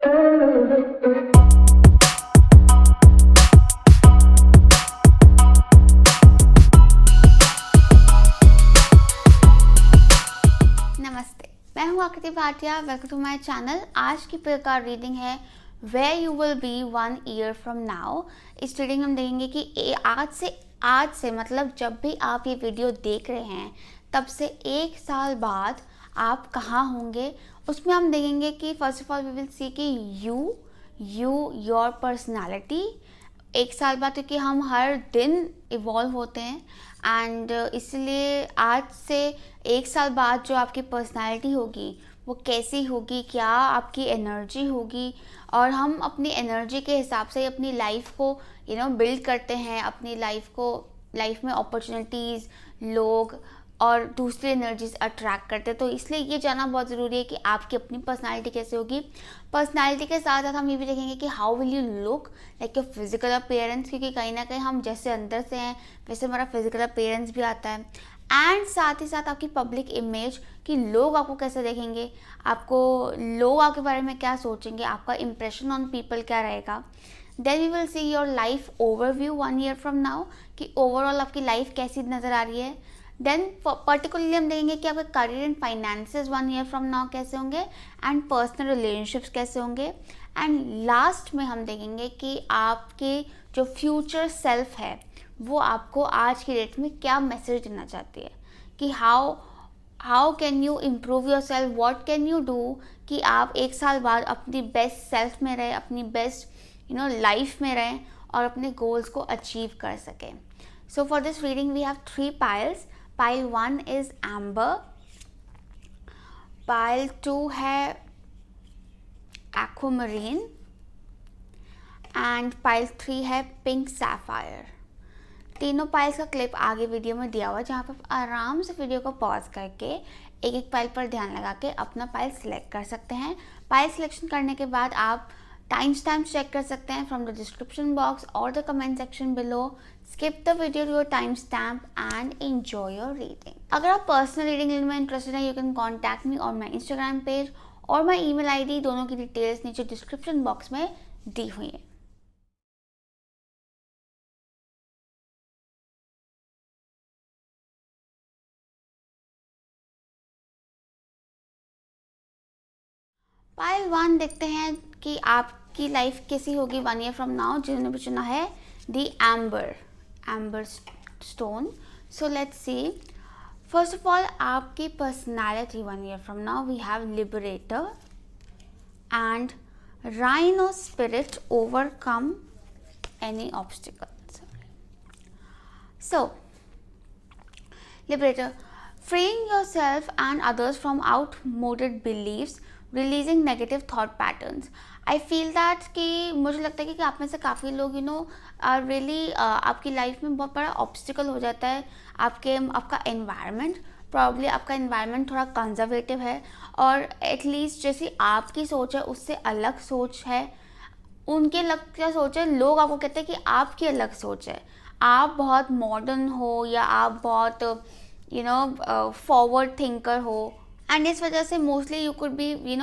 नमस्ते, मैं हूँ Aakriti Bhatia. Welcome to my channel. आज की प्रकार रीडिंग है where you will be 1 year from now. इस रीडिंग में हम देखेंगे कि आज से मतलब जब भी आप ये वीडियो देख रहे हैं तब से 1 साल बाद आप कहाँ होंगे। उसमें हम देखेंगे कि first of all we will see कि योर पर्सनालिटी 1 साल बाद, क्योंकि हम हर दिन इवॉल्व होते हैं एंड इसलिए आज से 1 साल बाद जो आपकी पर्सनालिटी होगी वो कैसी होगी, क्या आपकी एनर्जी होगी, और हम अपनी एनर्जी के हिसाब से अपनी लाइफ को बिल्ड करते हैं। अपनी लाइफ में अपॉर्चुनिटीज़, लोग और दूसरी एनर्जीज अट्रैक्ट करते हैं। तो इसलिए ये जानना बहुत ज़रूरी है कि आपकी अपनी पर्सनालिटी कैसे होगी। पर्सनालिटी के साथ साथ हम ये भी देखेंगे कि how will you look like your physical appearance, क्योंकि कहीं ना कहीं हम जैसे अंदर से हैं वैसे हमारा फिजिकल अपीयरेंस भी आता है। एंड साथ ही साथ आपकी पब्लिक इमेज, कि लोग आपको कैसे देखेंगे, लोग आपके बारे में क्या सोचेंगे, आपका इंप्रेशन ऑन पीपल क्या रहेगा। Then we will see your life overview 1 year from now, कि ओवरऑल आपकी लाइफ कैसी नज़र आ रही है। देन पर्टिकुलरली हम देखेंगे कि आपके career and finances 1 year from now कैसे होंगे, एंड पर्सनल रिलेशनशिप्स कैसे होंगे। एंड लास्ट में हम देखेंगे कि आपके जो फ्यूचर सेल्फ है वो आपको आज की डेट में क्या मैसेज देना चाहती है, कि how can you improve your self, what can you do, कि आप 1 साल बाद अपनी बेस्ट सेल्फ में रहें, अपनी बेस्ट लाइफ में रहें और अपने गोल्स को अचीव कर सकें। So for this reading we have 3 piles. Pile 1 is amber, pile 2 है aquamarine and pile 3 है pink sapphire। तीनों पाइल्स का क्लिप आगे वीडियो में दिया हुआ है, जहाँ पर आप आराम से वीडियो को पॉज करके एक एक पाइल पर ध्यान लगा के अपना पाइल सिलेक्ट कर सकते हैं। पाइल सिलेक्शन करने के बाद आप टाइम स्टैम्प चेक कर सकते हैं फ्रॉम द डिस्क्रिप्शन बॉक्स और the comment section below. Skip the video to your time stamp and enjoy your reading. अगर आप पर्सनल रीडिंग में इंटरेस्टेड हैं, you can contact me on my Instagram page और my email ID, दोनों की details नीचे description box में दी हुई है। पाइल 1 देखते हैं कि आपकी लाइफ कैसी होगी 1 ईयर फ्रॉम नाउ। जिन्होंने भी चुना है the amber stone. So let's see. First of all आपकी personality 1 year from now, we have liberator and rhino spirit, overcome any obstacles. So liberator, freeing yourself and others from outmoded beliefs, releasing negative thought patterns. I feel that कि मुझे लगता है कि आप में से काफ़ी लोग रियली आपकी लाइफ में बहुत बड़ा ऑब्स्टिकल हो जाता है आपका एनवायरनमेंट। प्रॉब्ली आपका एनवायरनमेंट थोड़ा कंजर्वेटिव है और एटलीस्ट जैसी आपकी सोच है उससे अलग सोच है, उनके अलग क्या सोच है। लोग आपको कहते हैं कि आपकी अलग सोच है, आप बहुत मॉडर्न हो या आप बहुत फॉरवर्ड थिंकर हो। एंड इस वजह से mostly you could be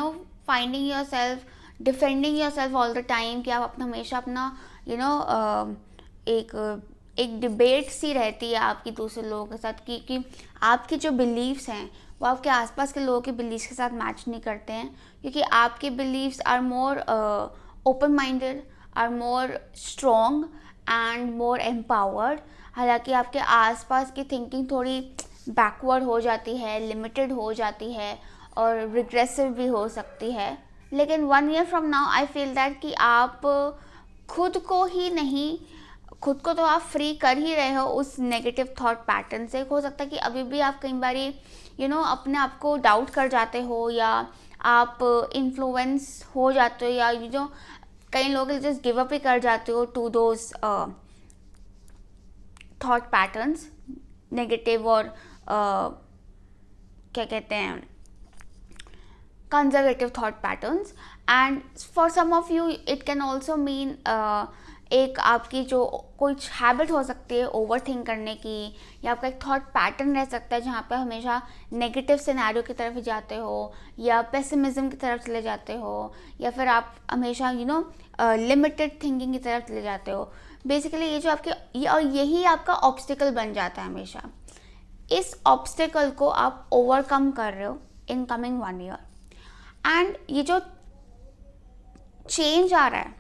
finding your self, defending your self all the time, कि आप अपना हमेशा अपना एक डिबेट सी रहती है आपकी दूसरे लोगों के साथ, कि आपकी जो बिलीव्स हैं वो आपके आसपास के लोगों के बिलीव्स के साथ मैच नहीं करते हैं, क्योंकि आपके beliefs are more open minded, are more strong and more empowered. हालांकि आपके आसपास की थिंकिंग थोड़ी बैकवर्ड हो जाती है, लिमिटेड हो जाती है और रिग्रेसिव भी हो सकती है। लेकिन 1 year from now I feel that कि आप खुद को तो आप फ्री कर ही रहे हो उस नेगेटिव थॉट पैटर्न से। हो सकता है कि अभी भी आप कई बारी अपने आप को डाउट कर जाते हो, या आप इन्फ्लुएंस हो जाते हो, या कई लोग जस्ट गिव अप ही कर जाते हो to those thought patterns, negative और क्या कहते हैं, conservative thought patterns. And for some of you it can also mean एक आपकी जो कुछ हैबिट हो सकती है ओवर थिंक करने की, या आपका एक थॉट पैटर्न रह सकता है जहाँ पे हमेशा नेगेटिव सिनेरियो की तरफ जाते हो, या पेसिमिज्म की तरफ चले जाते हो, या फिर आप हमेशा लिमिटेड थिंकिंग की तरफ चले जाते हो। बेसिकली ये जो आपके और यही आपका ऑब्स्टिकल बन जाता है हमेशा। इस ऑब्स्टिकल को आप ओवरकम कर रहे हो इन कमिंग 1 ईयर, एंड ये जो चेंज आ रहा है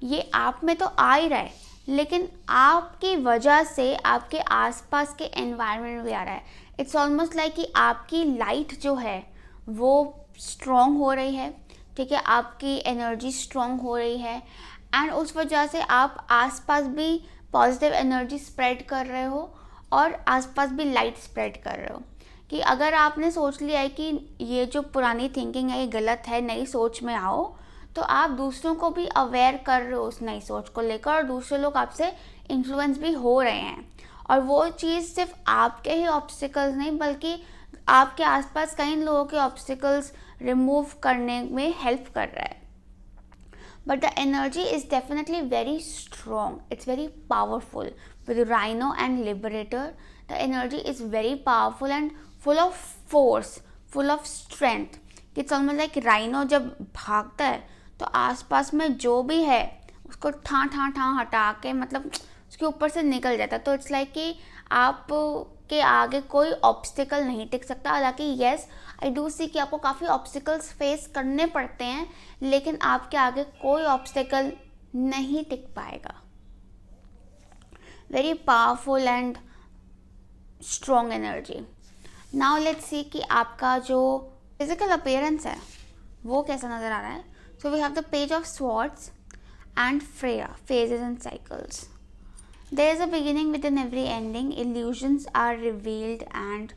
ये आप में तो आ ही रहा है, लेकिन आपकी वजह से आपके आसपास के एनवायरनमेंट भी आ रहा है। इट्स ऑलमोस्ट लाइक कि आपकी लाइट जो है वो स्ट्रॉन्ग हो रही है, ठीक है, आपकी एनर्जी स्ट्रॉन्ग हो रही है, एंड उस वजह से आप आसपास भी पॉजिटिव एनर्जी स्प्रेड कर रहे हो और आसपास भी लाइट स्प्रेड कर रहे हो। कि अगर आपने सोच लिया है कि ये जो पुरानी थिंकिंग है ये गलत है, नई सोच में आओ, तो आप दूसरों को भी अवेयर कर रहे हो उस नई सोच को लेकर, और दूसरे लोग आपसे इन्फ्लुएंस भी हो रहे हैं। और वो चीज़ सिर्फ आपके ही ऑब्स्टिकल्स नहीं बल्कि आपके आसपास कई लोगों के ऑब्स्टिकल्स रिमूव करने में हेल्प कर रहा है। But the energy is definitely very strong. It's very powerful. With Rhino and Liberator, the energy is very powerful and full of force, full of strength. It's almost like Rhino जब भागता है तो आसपास में जो भी है उसको ठा ठा ठा हटा के मतलब उसके ऊपर से निकल जाता है। तो इट्स लाइक कि आप के आगे कोई ऑब्स्टिकल नहीं टिक सकता। हालांकि येस, आई डू सी कि आपको काफ़ी ऑब्स्टिकल्स फेस करने पड़ते हैं, लेकिन आपके आगे कोई ऑब्स्टिकल नहीं टिक पाएगा। Very powerful and strong energy. Now let's see कि आपका जो फिजिकल अपीयरेंस है वो कैसा नज़र आ रहा है। So we have the page of swords and Freya, phases and cycles. There is a beginning within every ending. Illusions are revealed and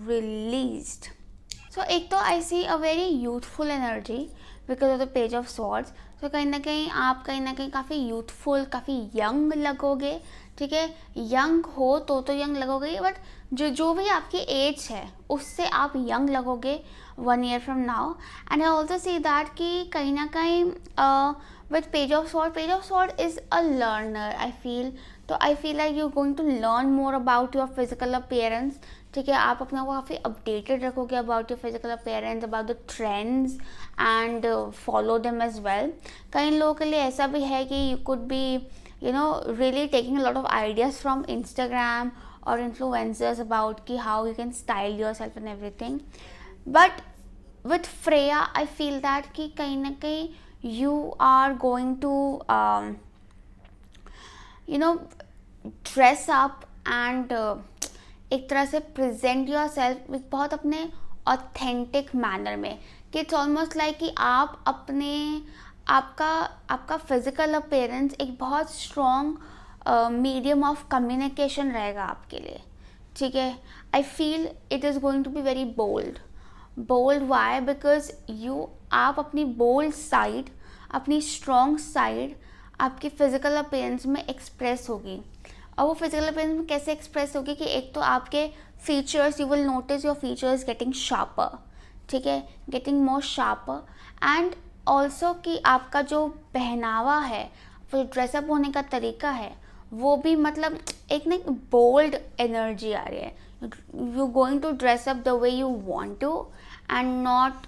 released. So एक तो I see a very youthful energy because of the page of swords. So कहीं ना कहीं काफ़ी youthful, काफ़ी young लगोगे, ठीक है। यंग हो तो यंग लगोगे, बट जो भी आपकी एज है उससे आप यंग लगोगे 1 year from now. And I also see that कि कहीं ना कहीं with page of sword is a learner, I feel. तो I feel like you're going to learn more about your physical appearance, ठीक है। आप अपने को काफ़ी अपडेटेड रखोगे about your physical appearance, about the trends, and follow them as well. कई लोगों के लिए ऐसा भी है कि you could be really taking a lot of ideas from Instagram or influencers about कि how you can style yourself and everything. But with Freya, I feel that कि कहीं ना कहीं you are going to dress up and एक तरह से present your self एक बहुत अपने ऑथेंटिक मैनर में, कि इट्स ऑलमोस्ट लाइक कि आप अपने आपका फिजिकल अपीयरेंस एक बहुत स्ट्रॉन्ग मीडियम ऑफ कम्युनिकेशन रहेगा आपके लिए, ठीक है। I feel it is going to be very bold why, because आप अपनी बोल्ड साइड, अपनी स्ट्रॉन्ग साइड आपकी फिजिकल अपीयरेंस में एक्सप्रेस होगी। और वो फिजिकल अपीयरेंस में कैसे एक्सप्रेस होगी कि एक तो आपके features, you will notice your features getting sharper, ठीक है, getting more sharper, and also कि आपका जो पहनावा है, वो ड्रेसअप होने का तरीका है, वो भी मतलब एक ना बोल्ड एनर्जी आ रही है। You going to dress up the way you want to and not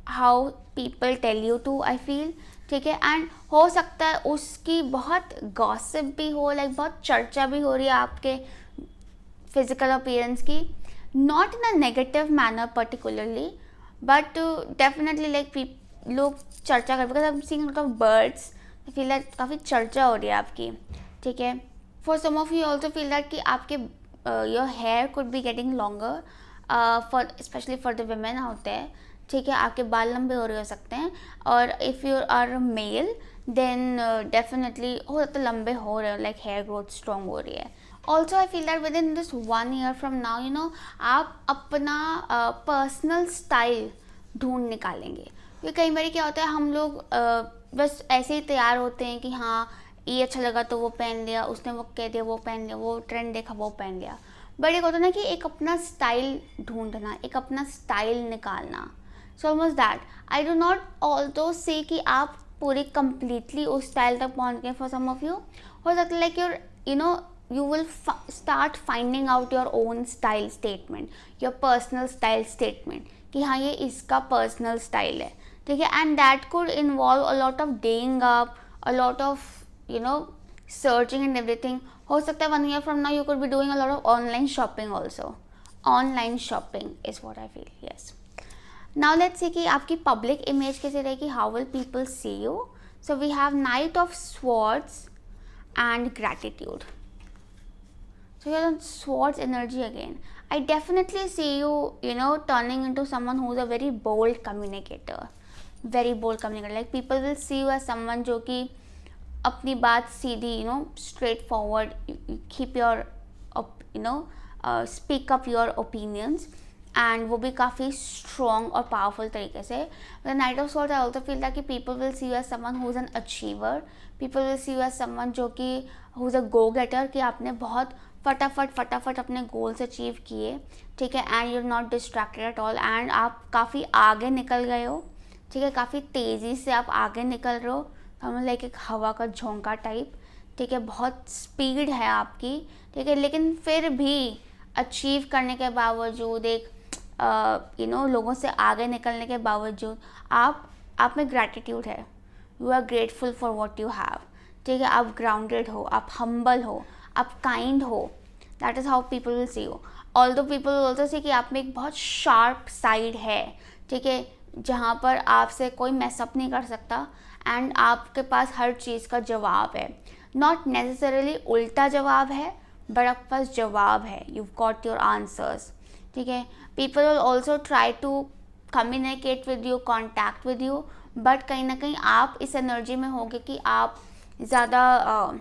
how people tell you to, I feel, ठीक है। एंड हो सकता है उसकी बहुत गॉसिप भी हो, लाइक बहुत चर्चा भी हो रही है आपके फिजिकल अपीयरेंस की, not in a negative manner particularly, but definitely like लोग चर्चा कर, because I am seeing lot of birds, I feel that काफ़ी चर्चा हो रही है आपकी, ठीक है। For some of you also feel that कि आपके your hair could be getting longer, for specially for the women out there, ठीक है। आपके बाल लंबे हो रहे हो सकते हैं, और if you are male then definitely हो सकता है लंबे हो रहे हो, लाइक हेयर ग्रोथ स्ट्रॉन्ग हो रही है। Also I feel that with in this 1 year from now आप अपना पर्सनल स्टाइल ढूंढ निकालेंगे। क्योंकि कई बार क्या होता है, हम लोग बस ऐसे ही तैयार होते हैं कि हाँ ये अच्छा लगा तो वो पहन लिया, उसने वो कह दिया वो पहन लिया, वो ट्रेंड देखा वो पहन लिया। बट एक होता है ना कि एक अपना स्टाइल ढूंढना, एक अपना स्टाइल निकालना। So almost that I do not also say कि आप पूरी कंप्लीटली उस स्टाइल तक पहुंच गए फॉर सम ऑफ यू, हो सकता है like your you will start finding out your own style statement, your personal style statement, कि हाँ ये इसका पर्सनल स्टाइल है, ठीक है. And that could involve a lot of डेइंग up, a lot of searching and everything. हो सकता है 1 year from now you could be doing a lot of online shopping also. Online shopping is what I feel. Yes. Now let's see कि आपकी public image कैसे रहेगी. How will people see you? So we have Knight of Swords and Gratitude. So you're on Swords energy again. I definitely see you, turning into someone who's a very bold communicator. Very bold communicator. Like people will see you as someone जो कि अपनी बात सीधी, straight forward. You keep your, speak up your opinions. And वो भी काफ़ी strong और powerful तरीके से. The Knight of Swords, I also feel that people will see you as someone who's an achiever. People will see you as someone जो कि who's a go-getter, कि आपने बहुत फटाफट अपने गोल्स अचीव किए, ठीक है. And you are not distracted at all, and आप काफ़ी आगे निकल गए हो, ठीक है. काफ़ी तेज़ी से आप आगे निकल रहे हो, हम लाइक एक हवा का झोंका टाइप, ठीक है. बहुत स्पीड है आपकी, ठीक है. लेकिन फिर भी अचीव करने के बावजूद, एक लोगों से आगे निकलने के बावजूद आप में ग्रैटिट्यूड है. You are grateful for what you have, ठीक है. आप ग्राउंडेड हो, आप हम्बल हो, आप काइंड हो. That is how people will see you. Although people will also सी कि आप में एक बहुत शार्प साइड है, ठीक है, जहाँ पर आपसे कोई मैसअप नहीं कर सकता. एंड आपके पास हर चीज़ का जवाब है. नॉट नेसेसरीली उल्टा जवाब है, बट आपके पास जवाब है. यू गॉट योर आंसर्स, ठीक है. People will also try to communicate with you, contact with you, but कहीं ना कहीं आप इस एनर्जी में होगे कि आप ज़्यादा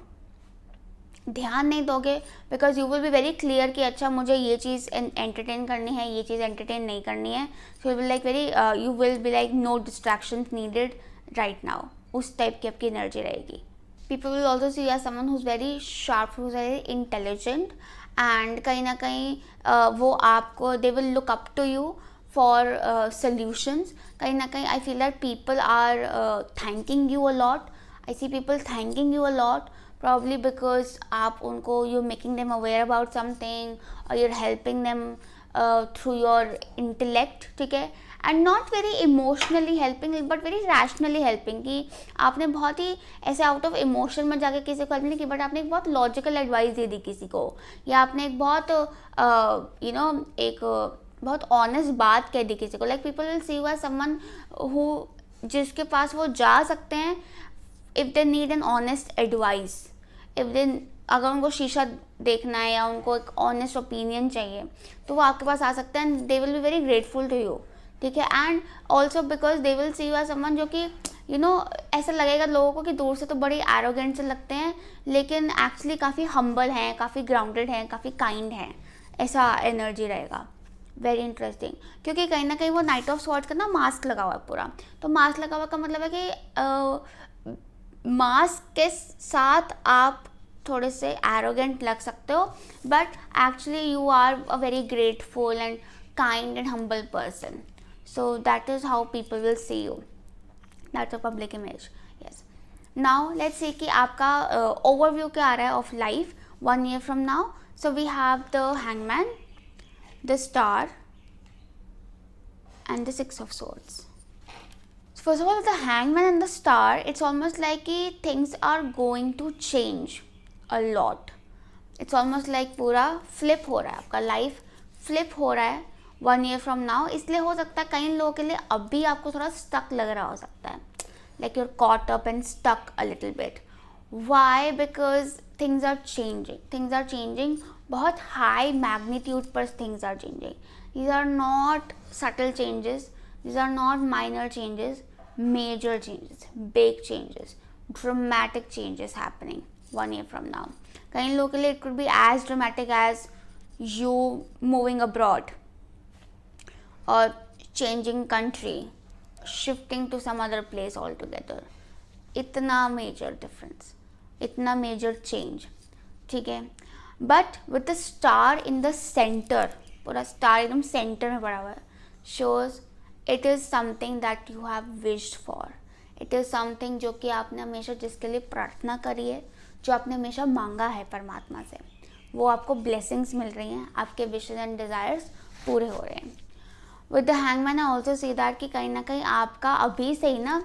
ध्यान नहीं दोगे, because you will be very clear कि अच्छा मुझे ये चीज़ एंटरटेन करनी है, ये चीज़ एंटरटेन नहीं करनी है. So you will be like no distractions needed right now. उस टाइप की आपकी एनर्जी रहेगी. People will also see as someone who is very sharp, who is very intelligent, and कहीं ना कहीं वो आपको, they will look up to you for solutions. कहीं ना कहीं I feel that people are thanking you a lot. I see people thanking you a lot, probably because आप उनको, you're making them aware about something, or you're helping them through your intellect, ठीक है. And not very emotionally helping, but very rationally helping, कि आपने बहुत ही ऐसे out of emotion में जाके किसी को हेल्प नहीं की, बट आपने एक बहुत लॉजिकल एडवाइस दे दी किसी को, या आपने एक बहुत एक बहुत ऑनेस्ट बात कह दी किसी को. Like people will see you as someone who, जिसके पास वो जा सकते हैं if they need an honest advice. If they, अगर उनको शीशा देखना है या उनको एक ऑनेस्ट ओपिनियन चाहिए, तो वो आपके पास आ सकते हैं. They will be very grateful to you, ठीक है. And also because they will see you as someone जो कि ऐसा लगेगा लोगों को कि दूर से तो बड़े एरोगेंट से लगते हैं, लेकिन एक्चुअली काफ़ी हम्बल हैं, काफ़ी ग्राउंडेड हैं, काफ़ी काइंड हैं. ऐसा एनर्जी रहेगा. वेरी इंटरेस्टिंग, क्योंकि कहीं ना कहीं वो नाइट ऑफ स्वॉर्ड्स का ना मास्क लगा हुआ है पूरा. तो मास्क लगा हुआ का मतलब है कि मास्क के साथ आप थोड़े से एरोगेंट लग सकते हो, but actually you are a very grateful and kind and humble person. So that is how people will see you. That's a public image. Yes. Now let's see कि आपका ओवरव्यू क्या आ रहा है of life 1 year from now. So we have the hangman, the star and the 6 of Swords. First of all, the hangman and the star, it's almost like कि things are going to change a lot. It's almost like पूरा flip हो रहा है, आपका life flip हो रहा है 1 year from now. इसलिए हो सकता है कई लोगों के लिए अभी आपको थोड़ा stuck लग रहा हो सकता है, like you're caught up and stuck a little bit. Why? Because things are changing. Things are changing. बहुत high magnitude पर things are changing. These are not subtle changes. These are not minor changes. Major changes, big changes, dramatic changes happening 1 year from now. कई लोगों के लिए it could be as dramatic as you moving abroad or changing country, shifting to some other place altogether. इतना major difference, इतना major change, ठीक है. But with the star in the center, पूरा star एकदम center में पड़ा हुआ है, shows it is something that you have wished for. It is something जो कि आपने हमेशा जिसके लिए प्रार्थना करी है, जो आपने हमेशा मांगा है परमात्मा से, वो आपको ब्लेसिंग्स मिल रही हैं, आपके विशेस एंड डिज़ायर्स पूरे हो रहे हैं। With the hangman I also see that कि कहीं ना कहीं आपका अभी से ही ना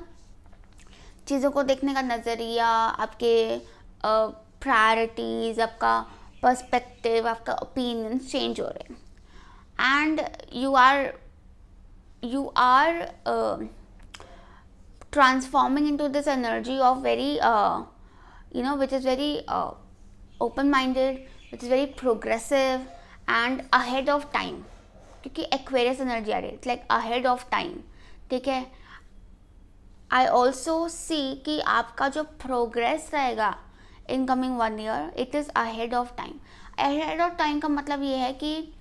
चीज़ों को देखने का नज़रिया, आपके प्रायोरिटीज़, आपका पर्सपेक्टिव, आपका ओपिनियंस चेंज हो रहे हैं and you are transforming into this energy of very which is very open minded, which is very progressive and ahead of time, क्योंकि एक्वेरियस एनर्जी आ रही है, it's like ahead of time. ठीक है, आई also सी कि आपका जो प्रोग्रेस रहेगा इन coming 1 year, it is ahead of time. Ahead of time का मतलब ये है कि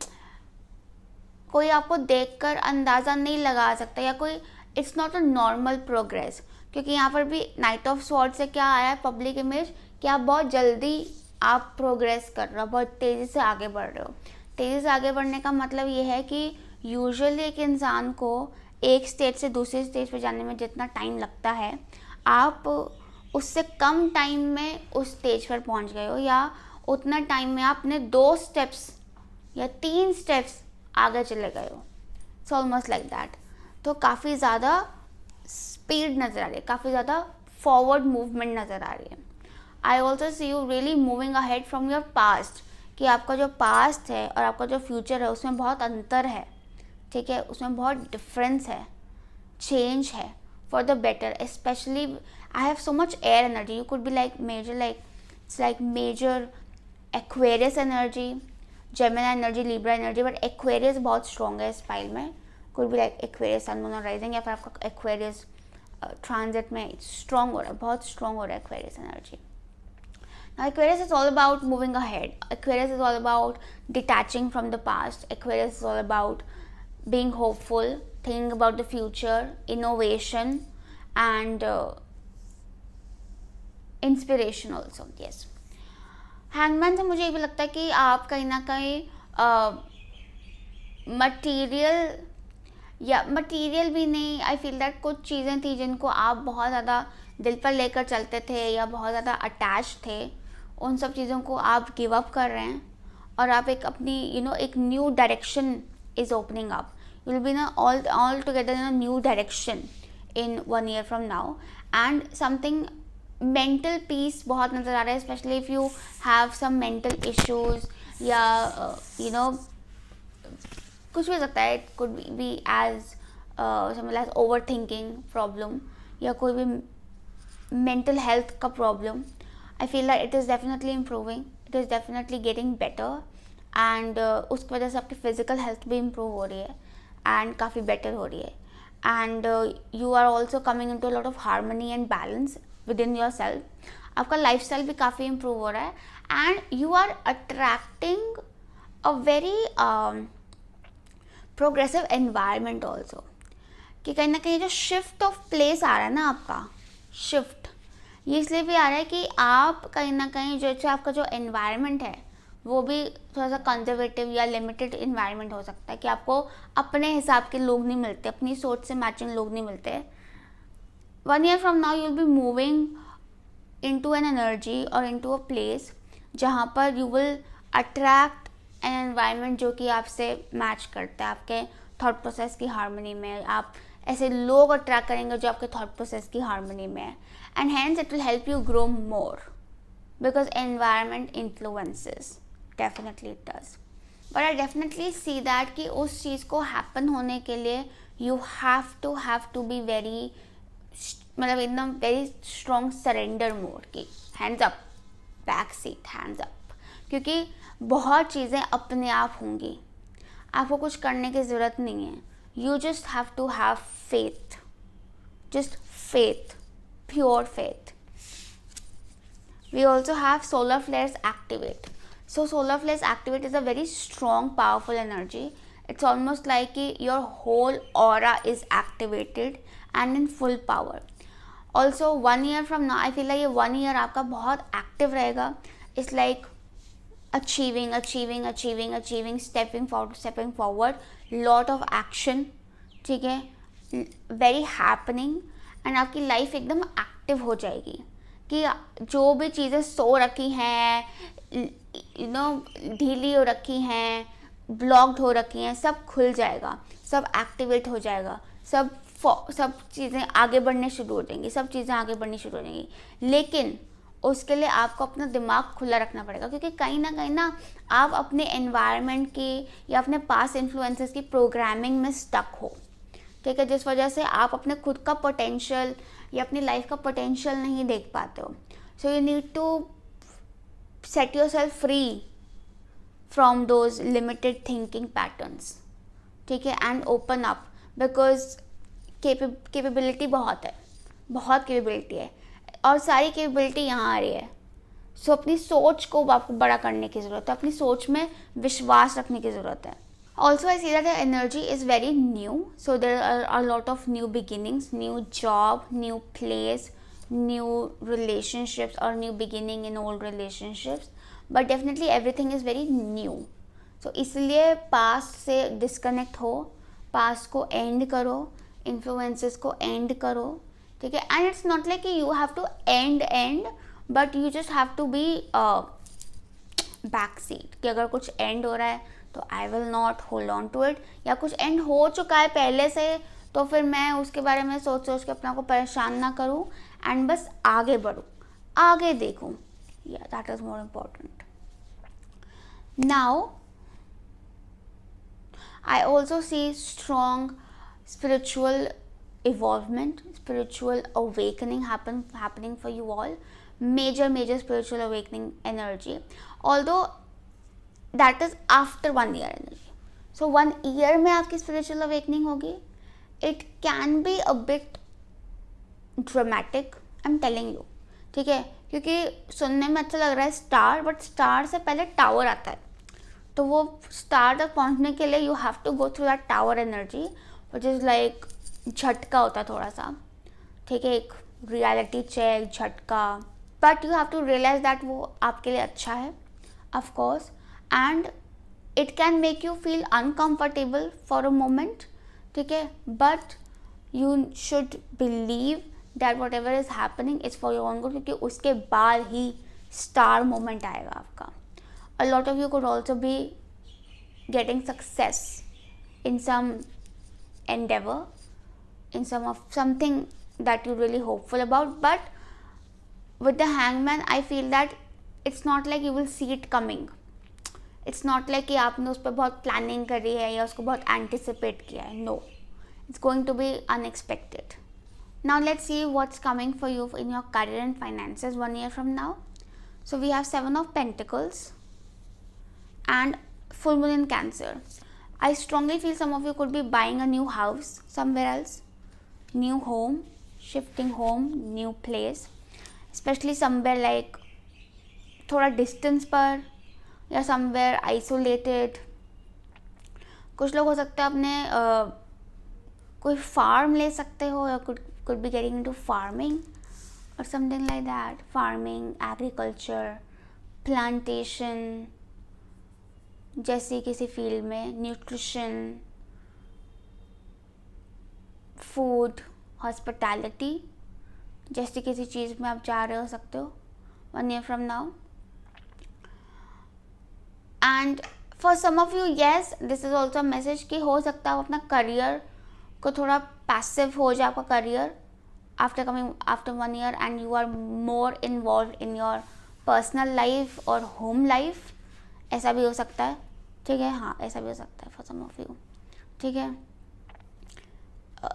कोई आपको देखकर अंदाज़ा नहीं लगा सकता, या कोई it's not a normal progress, क्योंकि यहाँ पर भी नाइट ऑफ स्वॉर्ड से क्या आया है पब्लिक इमेज, कि आप बहुत जल्दी आप प्रोग्रेस कर रहे हो, बहुत तेज़ी से आगे बढ़ रहे हो। तेज़ी से आगे बढ़ने का मतलब ये है कि यूजुअली एक इंसान को एक स्टेज से दूसरे स्टेज पर जाने में जितना टाइम लगता है, आप उससे कम टाइम में उस स्टेज पर पहुँच गए हो, या उतना टाइम में आपने 2 स्टेप्स या 3 स्टेप्स आगे चले गए हो। It's almost like that. तो काफ़ी ज़्यादा स्पीड नज़र आ रही है, काफ़ी ज़्यादा फॉरवर्ड मूवमेंट नज़र आ रही है। आई also C you really moving ahead from your past, कि आपका जो पास्ट है और आपका जो फ्यूचर है उसमें बहुत अंतर है। ठीक है, उसमें बहुत डिफरेंस है, चेंज है for the better. Specially I have so much air energy, you could be like major it's like major Aquarius energy, Gemini energy, Libra energy, but Aquarius बहुत स्ट्रॉन्ग है इस फाइल में। Could be like Aquarius sun moon rising, या फिर आपका Aquarius transit में strong हो रहा है, बहुत स्ट्रॉन्ग हो रहा है Aquarius energy. Now Aquarius is all about moving ahead. Aquarius is all about detaching from the past. Aquarius is all about being hopeful, thinking about the future, innovation and inspiration also. Yes. Hangman से मुझे ये भी लगता है कि आप कहीं ना कहीं मटीरियल भी नहीं, आई फील दैट कुछ चीज़ें थी जिनको आप बहुत ज़्यादा दिल पर लेकर चलते थे या बहुत ज़्यादा अटैच थे, उन सब चीज़ों को आप गिव अप कर रहे हैं और आप एक अपनी एक new direction is opening up. You will be ना all together in a new direction in 1 year from now and something mental peace बहुत नज़र आ रहा है, specially if you have some mental issues या कुछ भी हो सकता है। It could be as something as over thinking problem या कोई भी मेंटल हेल्थ का problem. I feel that it is definitely improving, it is definitely getting better and उसकी वजह से आपकी फिजिकल हेल्थ भी इम्प्रूव हो रही है एंड काफ़ी बेटर हो रही है and you are also coming into a lot of harmony and balance within yourself. आपका लाइफ स्टाइल भी काफ़ी इम्प्रूव हो रहा है and you are attracting a very progressive environment also, कि कहीं ना कहीं जो शिफ्ट ऑफ प्लेस आ रहा है ना, आपका शिफ्ट ये इसलिए भी आ रहा है कि आप कहीं ना कहीं जो आपका जो एनवायरनमेंट है वो भी थोड़ा सा कंजर्वेटिव या लिमिटेड इन्वायरमेंट हो सकता है, कि आपको अपने हिसाब के लोग नहीं मिलते, अपनी सोच से मैचिंग लोग नहीं मिलते। 1 year from now you will be moving into an energy or into a place जहाँ पर you will attract an environment जो कि आपसे मैच करता है, आपके थॉट प्रोसेस की हार्मनी में। आप ऐसे लोग अट्रैक्ट करेंगे जो आपके थॉट प्रोसेस की हार्मनी में है and hence it will help you grow more because environment influences, definitely it does. But I definitely see that कि उस चीज़ को हैपन होने के लिए you have to be very, मतलब एकदम वेरी स्ट्रॉन्ग सरेंडर मोड की hands up, back seat hands up, क्योंकि बहुत चीज़ें अपने आप होंगी, आपको कुछ करने की ज़रूरत नहीं है। You just have to have faith, just faith, pure faith. We also have solar flares activate. So solar flares activate is a very strong, powerful energy. It's almost like your whole aura is activated and in full power. Also 1 year from now, I feel like ये 1 year आपका बहुत active रहेगा. It's like achieving, stepping forward, lot of action, ठीक है, very happening and आपकी life एकदम active हो जाएगी कि जो भी चीज़ें सो रखी हैं, ढीली हो रखी हैं, ब्लॉक्ड हो रखी हैं, सब खुल जाएगा, सब एक्टिवेट हो जाएगा, सब चीज़ें आगे बढ़ने शुरू हो जाएंगी, सब चीज़ें आगे बढ़नी शुरू हो जाएंगी। लेकिन उसके लिए आपको अपना दिमाग खुला रखना पड़ेगा, क्योंकि कहीं ना आप अपने एनवायरनमेंट की या अपने पास इन्फ्लुएंसेस की प्रोग्रामिंग में स्टक हो, ठीक है, जिस वजह से आप अपने खुद का पोटेंशियल या अपनी लाइफ का पोटेंशियल नहीं देख पाते हो। So you need to set your self free from those limited thinking patterns, ठीक है, and open up, because capability बहुत है, बहुत कैपेबिलिटी है, और सारी कैपेबिलिटी यहाँ आ रही है। सो अपनी सोच को आपको बड़ा करने की ज़रूरत है, अपनी सोच में विश्वास रखने की ज़रूरत है। Also, I see that the energy is very new, so there are a lot of new beginnings, new job, new place, new relationships, or new beginning in old relationships, but definitely everything is very new. So इसलिए past से disconnect हो, past को end करो, influences को end करो, ठीक है, and it's not like you have to end, but you just have to be back seat, कि अगर कुछ end हो रहा है तो I will not hold on to it, या कुछ एंड हो चुका है पहले से तो फिर मैं उसके बारे में सोच के अपना को परेशान ना करूँ, एंड बस आगे बढ़ूँ, आगे देखूँ, या that is more important. Now I also C strong spiritual evolvement, spiritual awakening happening for you all, major spiritual awakening energy, although that is after 1 year energy. So 1 year में आपकी spiritual awakening होगी. It can be a bit dramatic, I'm telling you, ठीक है, क्योंकि सुनने में अच्छा लग रहा है स्टार, बट स्टार से पहले टावर आता है, तो वो स्टार तक पहुंचने के लिए you have to go through that tower energy, which is like झटका होता है थोड़ा सा, ठीक है, एक रियलिटी चेक झटका, but you have to realise that वो आपके लिए अच्छा है, of course, and it can make you feel uncomfortable for a moment, ठीक है, but you should believe that whatever is happening is for your own good, क्योंकि उसके बाद ही स्टार मोमेंट आएगा आपका. A lot of you could also be getting success in some endeavor, in something that you're really hopeful about, but with the hangman I feel that it's not like you will see it coming. It's not like कि आपने उस पर बहुत planning करी है या उसको बहुत एंटिसिपेट किया है. No, it's going to be unexpected. Now let's see what's coming for you in your career and finances 1 year from now. So we have 7 of Pentacles and full moon in Cancer. I strongly feel some of you could be buying a new house somewhere else, new home, shifting home, new place, especially somewhere like थोड़ा distance पर या somewhere isolated. कुछ लोग हो सकता है अपने कोई फार्म ले सकते हो या could be getting into farming or something like that. Farming, agriculture, plantation, जैसे किसी फील्ड में, न्यूट्रिशन, फूड, हॉस्पिटैलिटी, जैसे किसी चीज़ में आप जा रहे हो सकते हो 1 year from now. And for some of you yes this is also message कि हो सकता है आप अपना करियर को थोड़ा पैसिव हो जाए आपका career after 1 year and you are more involved in your personal life और home life. ऐसा भी हो सकता है, ठीक है, हाँ ऐसा भी हो सकता है फॉर सम ऑफ यू, ठीक है.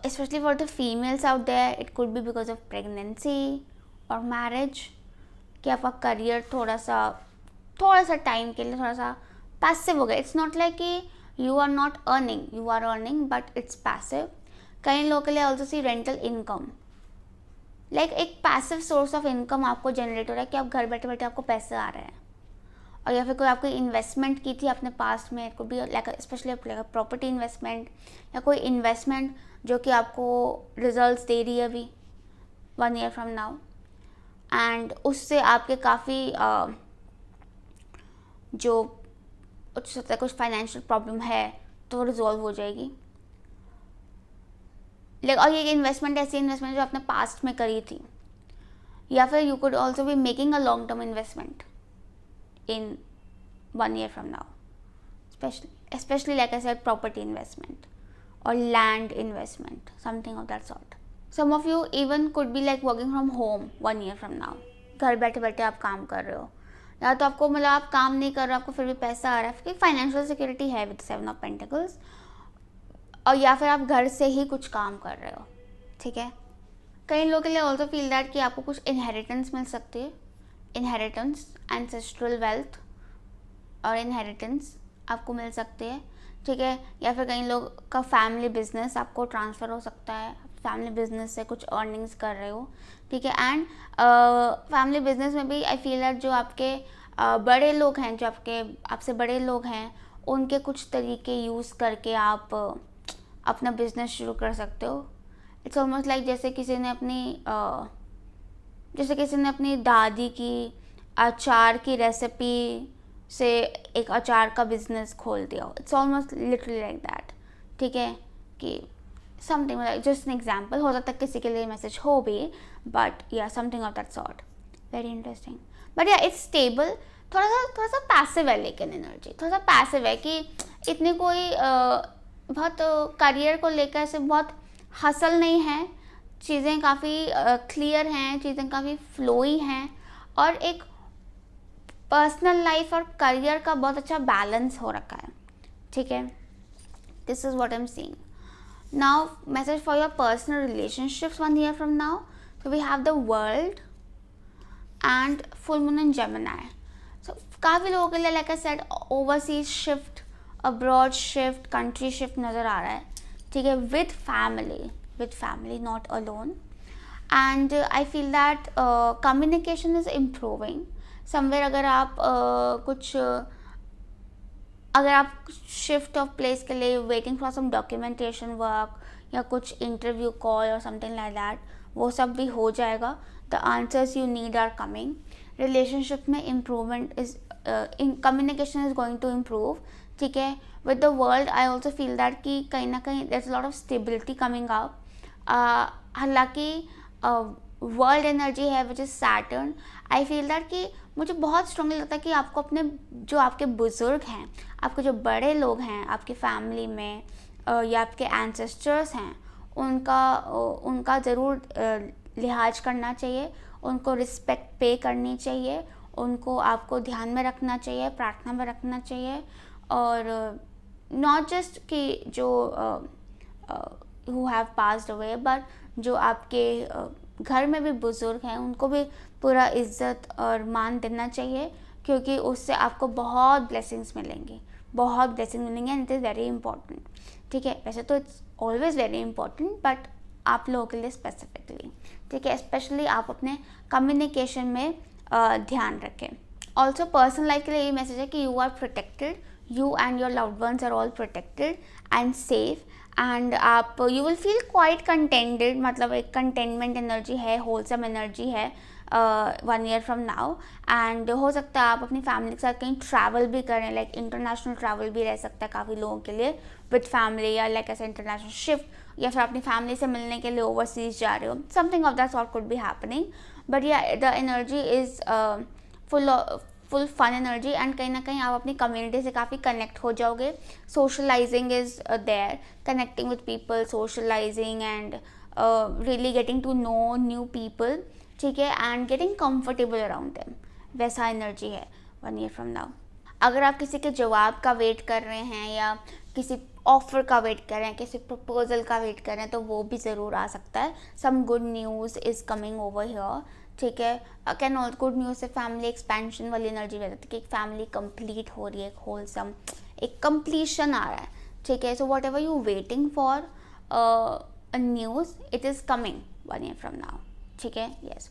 Specially for the females out there it could be because of pregnancy और मैरिज कि आपका करियर थोड़ा सा टाइम के लिए थोड़ा सा पैसिव हो गया. इट्स नॉट लाइक कि you are not earning, you are earning but it's passive. कई लोगों के लिए also see rental income, like एक पैसिव सोर्स ऑफ इनकम आपको जनरेट हो रहा है कि आप घर बैठे बैठे आपको पैसे आ रहे हैं. और या फिर कोई आपको इन्वेस्टमेंट की थी अपने पास में, को भी लाइक स्पेशली प्रॉपर्टी इन्वेस्टमेंट या कोई इन्वेस्टमेंट जो कि आपको रिजल्ट्स दे रही है अभी 1 year from now, एंड उससे आपके काफ़ी जो कुछ फाइनेंशियल प्रॉब्लम है तो वो रिजॉल्व हो जाएगी. और ये इन्वेस्टमेंट ऐसी इन्वेस्टमेंट जो आपने पास्ट में करी थी, या फिर you could also be making a long term investment in 1 year from now, especially like I said, property investment or land investment, something of that sort. Some of you even could be like working from home 1 year from now. घर बैठे बैठे आप काम कर रहे हो, या तो आपको मतलब आप काम नहीं कर रहे हो, आपको फिर भी पैसा आ रहा है, क्योंकि फाइनेंशियल सिक्योरिटी है विद 7 of Pentacles, और या फिर आप घर से ही कुछ काम कर रहे हो, ठीक है. कई लोगों के लिए ऑल्सो फील दैट कि आपको कुछ इनहेरिटेंस मिल सकती है, इनहेरिटेंस, एंसेस्ट्रल वेल्थ और इनहेरिटेंस आपको मिल सकती है, ठीक है. या फिर कई लोग का फैमिली बिजनेस आपको ट्रांसफ़र हो सकता है, फैमिली बिजनेस से कुछ अर्निंग्स कर रहे हो, ठीक है. एंड फैमिली बिजनेस में भी आई फील दैट जो आपके बड़े लोग हैं, जो आपसे बड़े लोग हैं, उनके कुछ तरीके यूज़ करके आप अपना बिजनेस शुरू कर सकते हो. इट्स ऑलमोस्ट लाइक जैसे किसी ने अपनी दादी की अचार की रेसिपी से एक अचार का बिजनेस खोल दिया. It's almost literally like that, ठीक है. कि something like just an example, हो सकता है किसी के लिए मैसेज हो भी, बट या something of that sort. Very interesting. But या इट्स स्टेबल. थोड़ा सा पैसिव है, लेकिन एनर्जी थोड़ा सा पैसिव है कि इतनी कोई बहुत करियर को लेकर ऐसे बहुत हसल नहीं है. चीज़ें काफ़ी क्लियर हैं, चीज़ें काफ़ी फ्लोई हैं, और एक पर्सनल लाइफ और करियर का बहुत अच्छा बैलेंस हो रखा है, ठीक है. This is what I am seeing. Now message for your personal relationships 1 year from now. So we have the world and full moon in Gemini. So काफ़ी लोगों के लिए like I said overseas shift, abroad shift, country shift नज़र आ रहा है, ठीक है. With family not alone. And I feel that communication is improving somewhere. अगर आप शिफ्ट ऑफ प्लेस के लिए waiting for some documentation work या कुछ इंटरव्यू कॉल और समथिंग लाइक दैट, वो सब भी हो जाएगा. The answers you need are coming. Relationship में improvement is communication is going to improve, ठीक है. With the world I also feel that कि कहीं ना कहीं there is lot of stability coming up. हालांकि वर्ल्ड एनर्जी है which is Saturn. I feel that कि मुझे बहुत स्ट्रांगली लगता है कि आपको अपने जो आपके बुज़ुर्ग हैं, आपके जो बड़े लोग हैं आपकी फैमिली में, या आपके एंसेस्टर्स हैं, उनका ज़रूर लिहाज करना चाहिए, उनको रिस्पेक्ट पे करनी चाहिए, उनको आपको ध्यान में रखना चाहिए, प्रार्थना में रखना चाहिए. और नॉट जस्ट कि जो who have passed away, but जो आपके घर में भी बुज़ुर्ग हैं उनको भी पूरा इज़्ज़त और मान देना चाहिए, क्योंकि उससे आपको बहुत ब्लेसिंग्स मिलेंगी, and it is very important, ठीक है. वैसे तो it's always very important, but आप लोगों के लिए स्पेसिफिकली, ठीक है. स्पेशली आप अपने कम्युनिकेशन में ध्यान रखें. ऑल्सो पर्सनल लाइफ के लिए ये मैसेज है कि you are protected, you and your loved ones are all protected and safe. And आप you will feel quite contented, मतलब एक कंटेनमेंट एनर्जी है, होलसम एनर्जी है 1 year from now. एंड हो सकता है आप अपनी फैमिली के साथ कहीं ट्रैवल भी करें, लाइक इंटरनेशनल ट्रैवल भी रह सकता है काफ़ी लोगों के लिए विद फैमिली, या लाइक ऐसे इंटरनेशनल शिफ्ट, या फिर अपनी फैमिली से मिलने के लिए ओवरसीज जा रहे हो. Something of that sort could be happening. But yeah the energy is full fun energy, and कहीं ना कहीं आप अपनी कम्युनिटी से काफ़ी कनेक्ट हो जाओगे. Socialising is there, connecting with people, socialising and really getting to know new people, ठीक है. And getting comfortable around them, वैसा एनर्जी है 1 year from now. अगर आप किसी के जवाब का वेट कर रहे हैं, या किसी ऑफ़र का वेट कर रहे हैं, किसी प्रपोजल का वेट कर रहे हैं, तो वो भी ज़रूर आ सकता है. Some good news is coming over here, ठीक है. कैन ऑल गुड न्यूज़ से फैमिली एक्सपेंशन वाली एनर्जी रहती है कि एक फैमिली कंप्लीट हो रही है, एक होलसम एक कंप्लीशन आ रहा है, ठीक है. So what ever you waiting for a news, it is coming 1 year from now, ठीक है. Yes,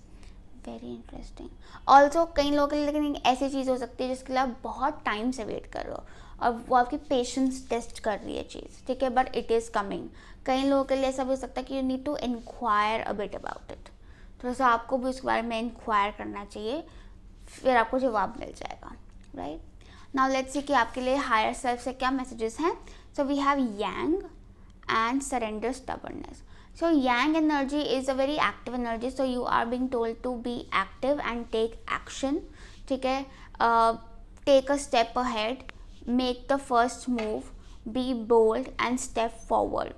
very interesting. ऑल्सो कई लोगों के लिए लेकिन एक ऐसी चीज़ हो सकती है जिसके लिए आप बहुत टाइम से वेट कर रहे हो, और वो आपकी पेशेंस टेस्ट कर रही है चीज़, ठीक है. But it is coming. कई लोगों के लिए ऐसा भी हो सकता है कि you need to enquire a bit about it. थोड़ा सा आपको भी उसके बारे में इंक्वायर करना चाहिए, फिर आपको जवाब मिल जाएगा, राइट. नाउ लेट्स सी कि आपके लिए हायर सेल्फ से क्या मैसेजेस हैं. So we have yang and surrender stubbornness. So yang energy is a very active energy, so you are being told to be active and take action. ठीक है, take a step ahead, make the first move, be bold and step forward.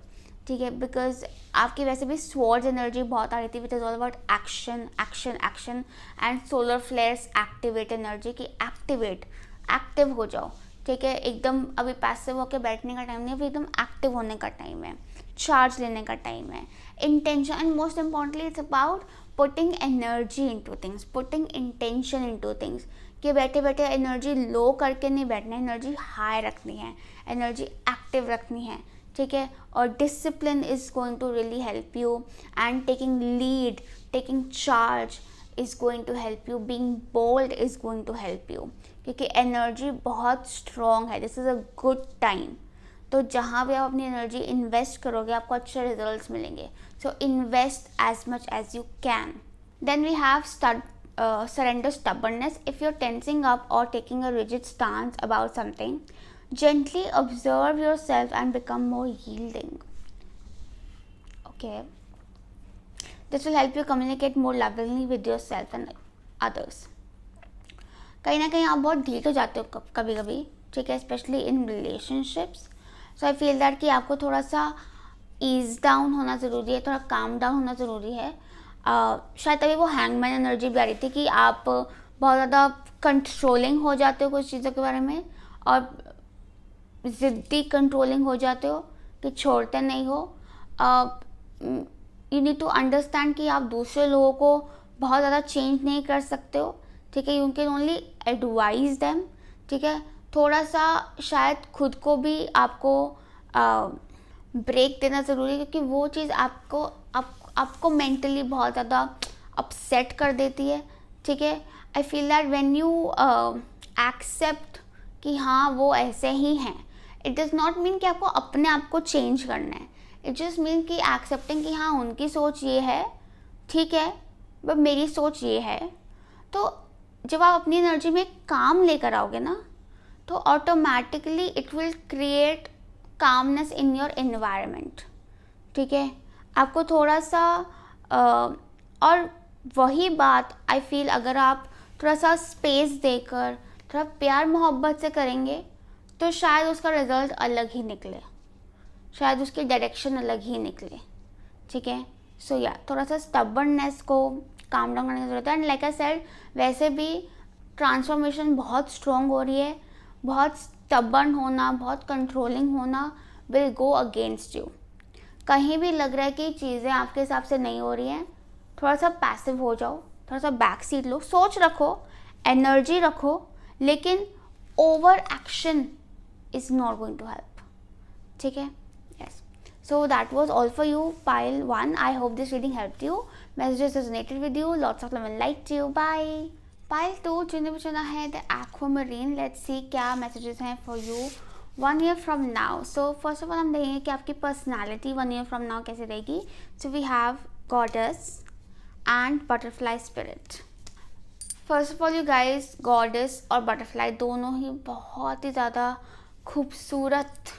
ठीक है, because आपकी वैसे भी swords energy बहुत आ रही थी, which is all about action action action, and solar flares activate energy की एक्टिव हो जाओ. ठीक है, एकदम अभी पैसिव होकर बैठने का टाइम नहीं, अभी एकदम एक्टिव होने का टाइम है, चार्ज लेने का टाइम है. Intention, and most importantly it's about putting energy into things, putting intention into things. कि बैठे बैठे एनर्जी लो करके नहीं बैठना है, एनर्जी हाई रखनी है, एनर्जी एक्टिव रखनी है. ठीक है, और discipline is going to really help you, and taking lead, taking charge is going to help you, being bold is going to help you, क्योंकि एनर्जी बहुत स्ट्रॉन्ग है. This is a good time. तो जहाँ भी आप अपनी energy invest करोगे आपको अच्छे रिजल्ट्स मिलेंगे. So invest as much as you can. Then we have surrender stubbornness. If you're tensing up or taking a rigid stance about something, gently observe yourself and become more yielding. Okay, this will help you communicate more lovingly with yourself and others. कहीं ना कहीं आप बहुत ढीठ हो जाते हो कभी कभी. ठीक है, specially in relationships. So I feel that कि आपको थोड़ा सा ईज डाउन होना ज़रूरी है, थोड़ा काम डाउन होना ज़रूरी है. शायद तभी वो हैंगमैन एनर्जी भी आ रही थी कि आप बहुत ज़्यादा कंट्रोलिंग हो जाते हो कुछ चीज़ों के बारे में, और ज़िद्दी कंट्रोलिंग हो जाते हो कि छोड़ते नहीं हो. यू नीड टू अंडरस्टैंड कि आप दूसरे लोगों को बहुत ज़्यादा चेंज नहीं कर सकते हो. ठीक है, you can only advise them. ठीक है, थोड़ा सा शायद खुद को भी आपको ब्रेक देना ज़रूरी है, क्योंकि वो चीज़ आपको मेंटली बहुत ज़्यादा अपसेट कर देती है. ठीक है, I feel that when you accept कि हाँ वो ऐसे ही हैं, इट डज़ नॉट मीन कि आपको अपने आप को चेंज करना है. इट जस्ट मीन कि एक्सेप्टिंग कि हाँ उनकी सोच ये है, ठीक है, बट मेरी सोच ये है. तो जब आप अपनी एनर्जी में काम लेकर आओगे ना, तो automatically it will create calmness in your environment. ठीक है, आपको थोड़ा सा और वही बात आई फील अगर आप थोड़ा सा स्पेस देकर थोड़ा प्यार मोहब्बत से करेंगे तो शायद उसका रिज़ल्ट अलग ही निकले, शायद उसकी डायरेक्शन अलग ही निकले. ठीक है, सो या थोड़ा सा स्टबर्ननेस को काम डाउन करने की ज़रूरत है. एंड लाइक आई सेड, वैसे भी ट्रांसफॉर्मेशन बहुत स्ट्रॉन्ग हो रही है. बहुत स्टबर्न होना, बहुत कंट्रोलिंग होना विल गो अगेंस्ट यू. कहीं भी लग रहा है कि चीज़ें आपके हिसाब से नहीं हो रही हैं, थोड़ा सा पैसिव हो जाओ, थोड़ा सा बैक सीट लो, सोच रखो, एनर्जी रखो, लेकिन over action is not going to help. ठीक है, yes. So that was all for you pile 1. I hope this reading helped you. Messages resonated with you. Lots of love and light to you. Bye. Pile 2 जिन्हें भी चुना है the aquamarine. Let's see क्या messages हैं for you 1 year from now. So first of all हम देखेंगे कि आपकी पर्सनैलिटी 1 year from now कैसे रहेगी. So we have goddess and butterfly spirit. First of all you guys, goddess और butterfly दोनों ही बहुत ही ज़्यादा खूबसूरत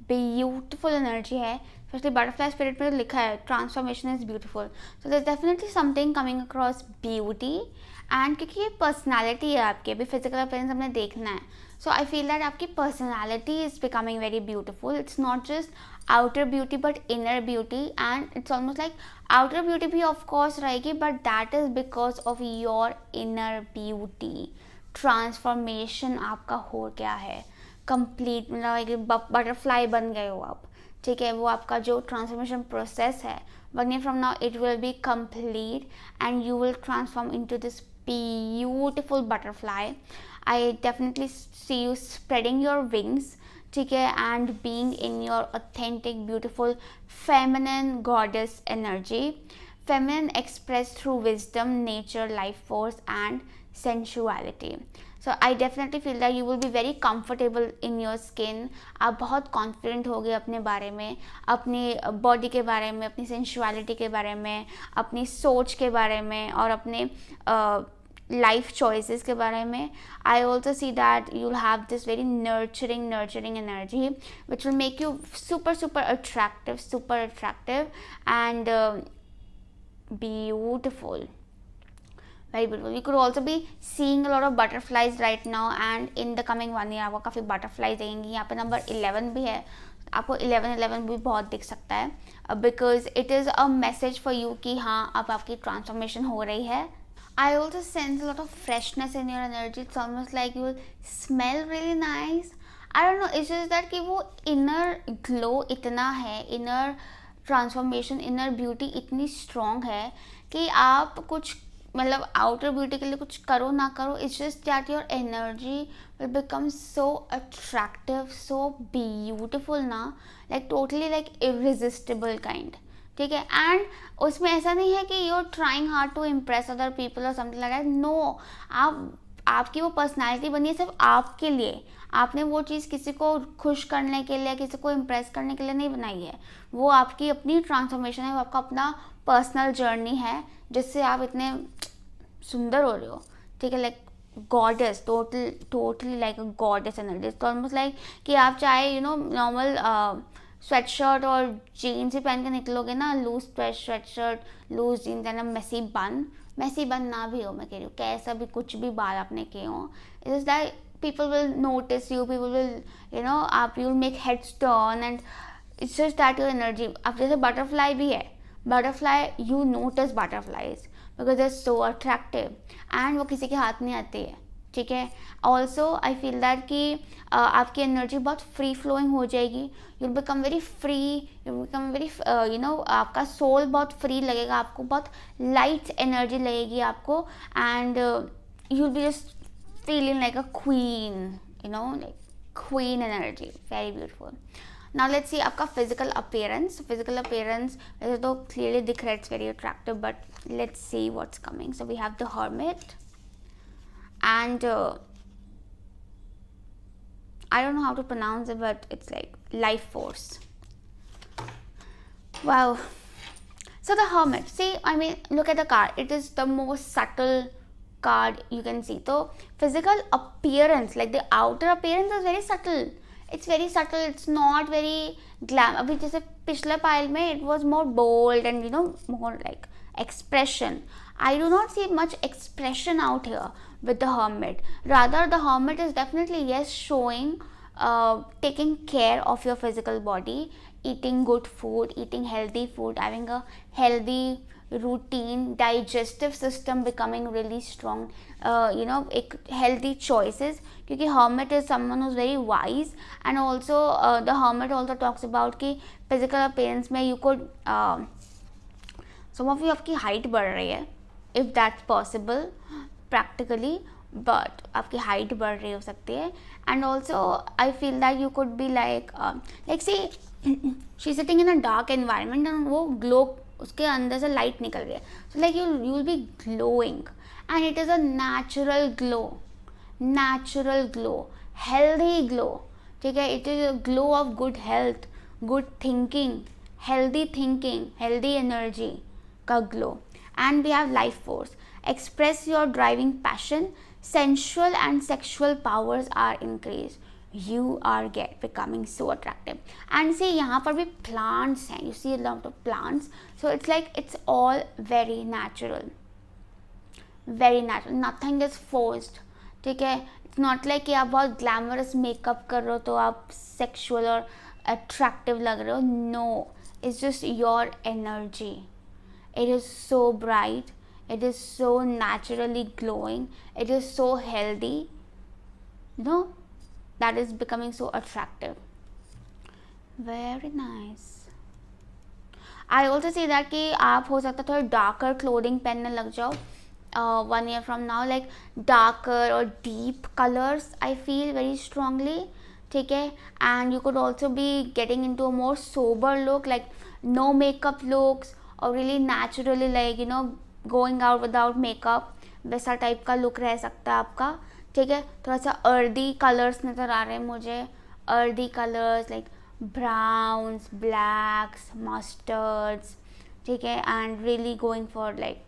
ब्यूटीफुल एनर्जी है. स्पेशली बटरफ्लाई स्पिरिट में तो लिखा है transformation is beautiful. So there is definitely something coming across beauty. And क्योंकि ये पर्सनैलिटी है आपकी, अभी फिजिकल अपीयरेंस हमने देखना है. सो आई फील दैट आपकी personality is becoming very beautiful. It's not just outer beauty but inner beauty. And it's almost like outer beauty भी ऑफ कोर्स रहेगी, but that is because of your inner beauty. Transformation आपका हो गया है complete, मतलब एक butterfly बन गए हो आप. ठीक है, वो आपका जो ट्रांसफॉर्मेशन प्रोसेस है 1 year from now it will be complete and you will transform into this beautiful butterfly. I definitely see you spreading your wings, ठीक है, and being in your authentic beautiful feminine goddess energy. Feminine expressed through wisdom, nature, life force and sensuality. So I definitely feel that you will be very comfortable in your skin. आप बहुत confident होगे अपने बारे में, अपनी body के बारे में, अपनी सेंशुअलिटी के बारे में, अपनी सोच के बारे में और अपने लाइफ चॉइसेस के बारे में. आई also see that you will have this very nurturing energy which will make you super attractive and beautiful, very beautiful. You could also be seeing a lot of butterflies right now, and in the coming 1 year आपको काफ़ी butterflies देंगी. यहाँ पे number 11 भी है, आपको 11 भी बहुत दिख सकता है, because it is a message for you कि हाँ अब आपकी ट्रांसफॉर्मेशन हो रही है. I also sense a lot of freshness in your energy. It's almost like you will smell really nice. I don't know, it's just that कि वो inner glow इतना है, inner transformation, inner beauty इतनी strong है कि आप कुछ मतलब आउटर ब्यूटी के लिए कुछ करो ना करो, it's just that your energy will become so attractive, so beautiful ना, like totally like irresistible kind. ठीक है. एंड उसमें ऐसा नहीं है कि you are trying hard to impress other people और समथिंग लाइक दैट. नो, आपकी वो पर्सनैलिटी बनी है सिर्फ आपके लिए. आपने वो चीज़ किसी को खुश करने के लिए, किसी को इम्प्रेस करने के लिए नहीं बनाई है. वो आपकी अपनी ट्रांसफॉर्मेशन है, वो आपका अपना पर्सनल जर्नी है जिससे आप इतने सुंदर हो रहे हो. ठीक है. Like goddess, totally like a goddess energy. तो ऑलमोस्ट लाइक कि आप चाहे नॉर्मल स्वेटशर्ट और जीन्स ही पहन के निकलोगे ना, loose sweatshirt, loose jeans and messy bun ना भी हो, मैं कह रही हूँ कैसा भी कुछ भी बाल आपने किए हो, it is that people will notice you, people will आप you will make heads turn, and it's just that your energy. अब जैसे बटरफ्लाई भी है, butterfly you notice butterflies because they're so attractive and वो किसी के हाथ नहीं आती है. ठीक है. ऑल्सो आई फील दैट कि आपकी एनर्जी बहुत फ्री फ्लोइंग हो जाएगी. You will become very free, you become very आपका सोल बहुत फ्री लगेगा, आपको बहुत लाइट एनर्जी लगेगी आपको, and you will be just feeling like a queen, like queen energy, very beautiful. Now let's see आपका physical appearance. वैसे तो clearly दिख रहा है, it's very attractive, but let's see what's coming. So we have the Hermit, and I don't know how to pronounce it, but it's like life force. Wow. So the Hermit, see, I mean, look at the card. It is the most subtle card you can see. So physical appearance, like the outer appearance is very subtle. It's not very glam. अभी जैसे पिछले pile में it was more bold and more like expression. I do not see much expression out here with the Hermit. Rather, the Hermit is definitely, yes, showing taking care of your physical body, eating good food, eating healthy food, having a healthy routine, digestive system becoming really strong, एक healthy choices, क्योंकि hermit is someone who's very wise. And also the hermit also talks about कि physical appearance में you could some of you आपकी height बढ़ रही है, if that's possible practically, but आपकी height बढ़ रही हो सकती है. And also I feel that you could be like see she's sitting in a dark environment and वो glow, उसके अंदर से लाइट निकल रही है, so like you will be glowing, and it is a natural glow, healthy glow. ठीक है. it is a glow of good health, good thinking, healthy energy का glow. And we have life force. Express your driving passion, sensual and sexual powers are increased. You are becoming so attractive. And see, यहाँ पर भी plants हैं, you see a lot of plants, so it's like it's all very natural, nothing is forced. ठीक है. it's not like कि आप बहुत glamorous makeup कर रहे हो तो आप sexual और attractive लग रहे हो. no, it's just your energy. it is so bright, it is so naturally glowing, it is so healthy, that is becoming so attractive. Very nice. I also see that कि आप हो सकता है थोड़ा darker clothing पहनने लग जाओ 1 year from now, like darker or deep colors, I feel very strongly. ठीक है. And you could also be getting into a more sober look, like no makeup looks, or really naturally, like going out without makeup, वैसा type का look रह सकता है आपका. ठीक है. थोड़ा सा अर्दी कलर्स नज़र आ रहे हैं मुझे, earthy colours like browns, blacks, mustards. ठीक है. And really going for like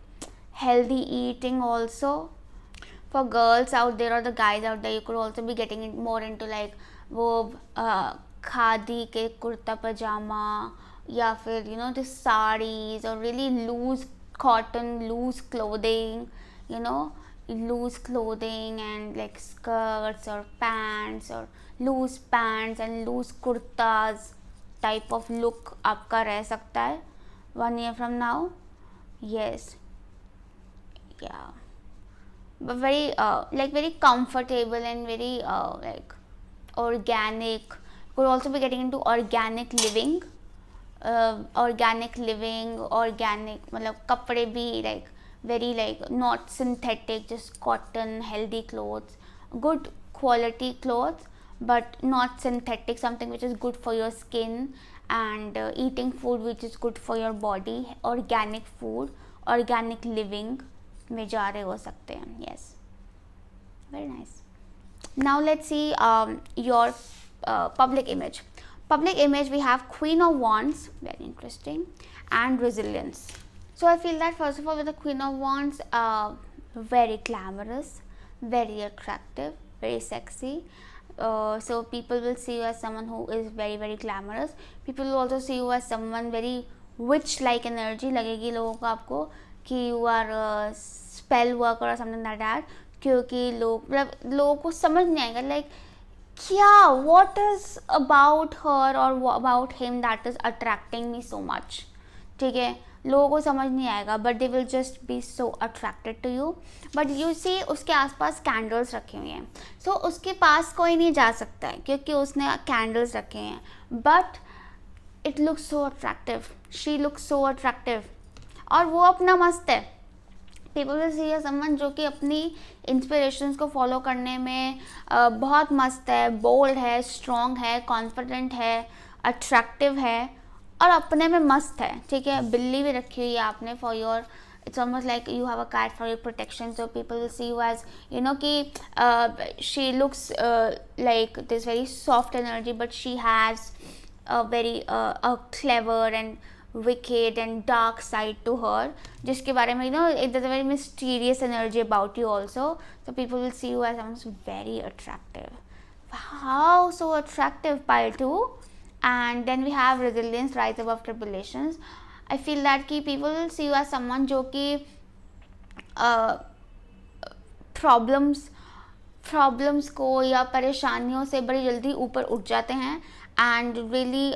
healthy eating also. for girls out there or the guys out there, you could also be getting it more into like वो खादी के कुर्ता पजामा, या फिर the sarees or really loose cotton, loose clothing, loose clothing and like skirts or pants or loose pants and loose kurtas type of look आपका रह सकता है 1 year from now. Yes, yeah, but very very comfortable and very like organic. Could also be getting into organic living, organic मतलब कपड़े भी like very like not synthetic, just cotton, healthy clothes, good quality clothes, but not synthetic, something which is good for your skin, and eating food which is good for your body, organic food, organic living में जा रहे हो सकते हैं. Yes, very nice. Now let's see your public image. Public image, we have Queen of Wands, very interesting, and resilience. So I feel that first of all with the Queen of Wands, very glamorous, very attractive, very sexy. So people will see you as someone who is very very glamorous. People will also see you as someone very witch like energy लगेगी लोगों को आपको कि you are a spell worker or something like that, क्योंकि लोगों को समझ नहीं आएगा like क्या what is about her or about him that is attracting me so much. ठीक है, लोगों को समझ नहीं आएगा, but they will just be so attracted to you. But you see उसके आसपास कैंडल्स रखे हुए हैं, सो उसके पास कोई नहीं जा सकता है क्योंकि उसने कैंडल्स रखे हैं. But it looks so attractive, she looks so attractive, और वो अपना मस्त है. पीपल विल सी समवन जो कि अपनी इंस्पिरेशंस को फॉलो करने में बहुत मस्त है, बोल्ड है, स्ट्रॉन्ग है, कॉन्फिडेंट है, अट्रैक्टिव है और अपने में मस्त है. ठीक है, बिल्ली भी रखी हुई है आपने for your, it's almost like you have a cat for your protection, so people will see you as कि she looks like this very soft energy, but she has a very a clever and wicked and dark side to her, जिसके बारे में there's a very mysterious energy about you also, so people will see you as someone who's very attractive. How so attractive, pile 2. And then we have resilience, rise above tribulations. I feel that कि people will see you as someone जो कि problems को या परेशानियों से बड़ी जल्दी ऊपर उठ जाते हैं and really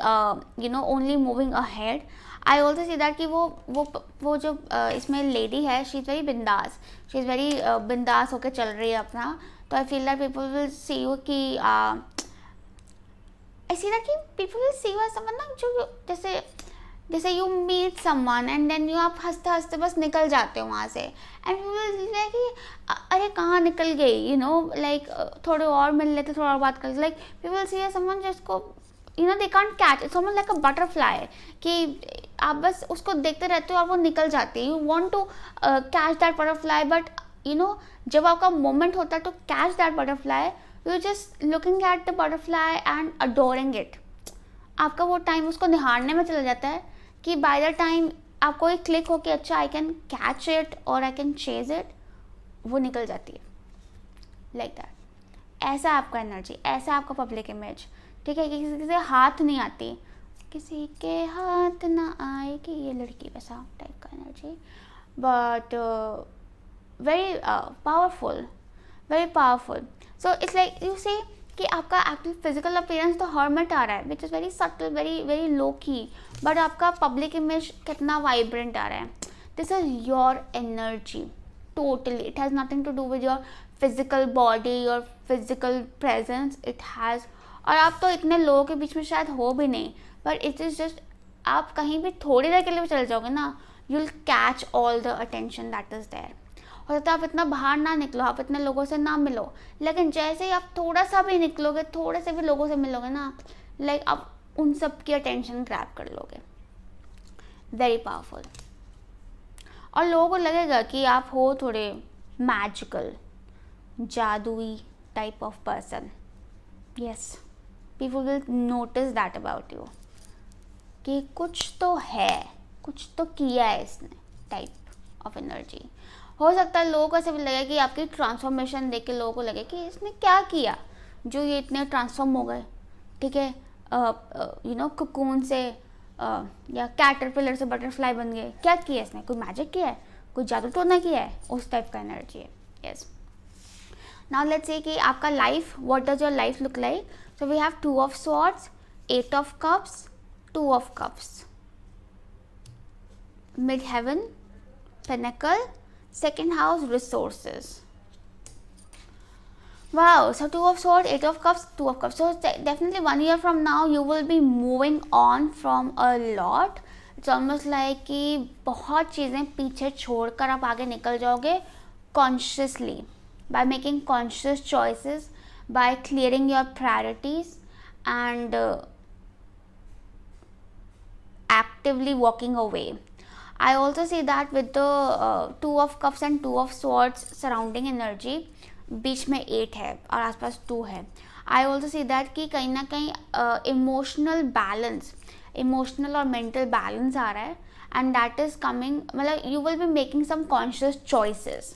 only moving ahead. I also see that कि वो जो इसमें लेडी है, she is very बिंदास, she is very बिंदास होकर चल रही है अपना. तो I feel that people will see you कि I see that people will see you as someone ना जो जैसे you meet someone and then you आप हंसते हंसते बस निकल जाते हो वहाँ से, and people will see कि अरे कहाँ निकल गई, like थोड़े और मिल लेते, थोड़ा और बात कर, like people will see as someone जिसको they can't catch, it's almost like a butterfly कि आप बस उसको देखते रहते हो और वो निकल जाती है. You want to catch that butterfly, but जब आपका moment होता है to catch that butterfly, you're just looking at the butterfly and adoring it. आपका वो टाइम उसको निहारने में चला जाता है कि by the time आपको एक क्लिक हो कि अच्छा I can catch it or I can chase it, वो निकल जाती है like that. ऐसा आपका एनर्जी, ऐसा आपका पब्लिक इमेज. ठीक है, किसी के हाथ नहीं आती, किसी के हाथ ना आए कि ये लड़की, वैसा टाइप का energy. But very powerful, very powerful. So it's like you say कि आपका एक्चुअल फिजिकल अपीयरेंस तो हर्मिट आ रहा है, which is very subtle, very very low key, but आपका पब्लिक इमेज कितना वाइब्रेंट आ रहा है. This is your energy totally. It has nothing to do with your physical body, your physical presence. It has, और आप तो इतने लोगों के बीच में शायद हो भी नहीं, बट इट इज़ जस्ट आप कहीं भी थोड़ी देर के लिए भी चले जाओगे ना, you will catch all the attention that is there. हो सकता है आप इतना बाहर ना निकलो, आप इतने लोगों से ना मिलो, लेकिन जैसे ही आप थोड़ा सा भी निकलोगे, थोड़े से भी लोगों से मिलोगे ना, लाइक आप उन सब की अटेंशन ग्रैब कर लोगे. Very powerful. और लोगों को लगेगा कि आप हो थोड़े मैजिकल, जादुई type of person. Yes, people will notice that about you कि कुछ तो है, कुछ तो किया है इसने, टाइप ऑफ एनर्जी. हो सकता है लोगों को ऐसे भी लगे कि आपकी ट्रांसफॉर्मेशन देख के लोगों को लगे कि इसने क्या किया जो ये इतने ट्रांसफॉर्म हो गए, ठीक है, कोकून से या कैटरपिलर से बटरफ्लाई बन गए, क्या किया इसने, कोई मैजिक किया है, कोई जादू टोना किया है, उस टाइप का एनर्जी है. यस. नाउ लेट्स से कि आपका life, what does your life look like. So we have 2 of swords, 8 of cups, 2 of cups, mid heaven, pinnacle, second house, resources. Wow, so 2 of swords, 8 of cups, 2 of cups. So definitely 1 year from now you will be moving on from a lot. It's almost like कि बहुत चीज़ें पीछे छोड़कर आप आगे निकल जाओगे consciously, by making conscious choices, by clearing your priorities and actively walking away. I also see that with the 2 of cups and 2 of swords surrounding energy, बीच में 8 है और आसपास 2 है. I also see that कि कहीं ना कहीं इमोशनल बैलेंस, इमोशनल और मेंटल बैलेंस आ रहा है, एंड दैट इज़ कमिंग, मतलब you will be making some conscious choices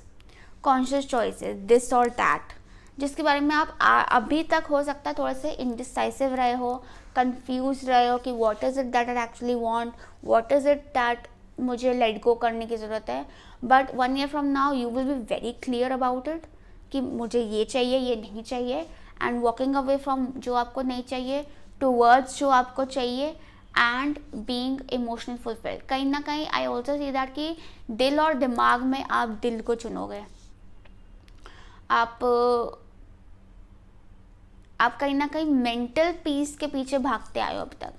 this और दैट, जिसके बारे में आप अभी तक हो सकता है थोड़े से इनडिसाइसिव रहे हो, कंफ्यूज रहे हो कि what is it that I actually want, what is it that मुझे लेट गो करने की ज़रूरत है. But 1 year from now you will be very clear about it कि मुझे ये चाहिए, ये नहीं चाहिए, एंड वॉकिंग अवे फ्रॉम जो आपको नहीं चाहिए टूवर्ड्स जो आपको चाहिए, एंड बीइंग इमोशनल फुलफिल्ड. कहीं ना कहीं आई ऑल्सो सी दैट कि दिल और दिमाग में आप दिल को चुनोगे. आप कहीं ना कहीं मेंटल पीस के पीछे भागते आए हो अब तक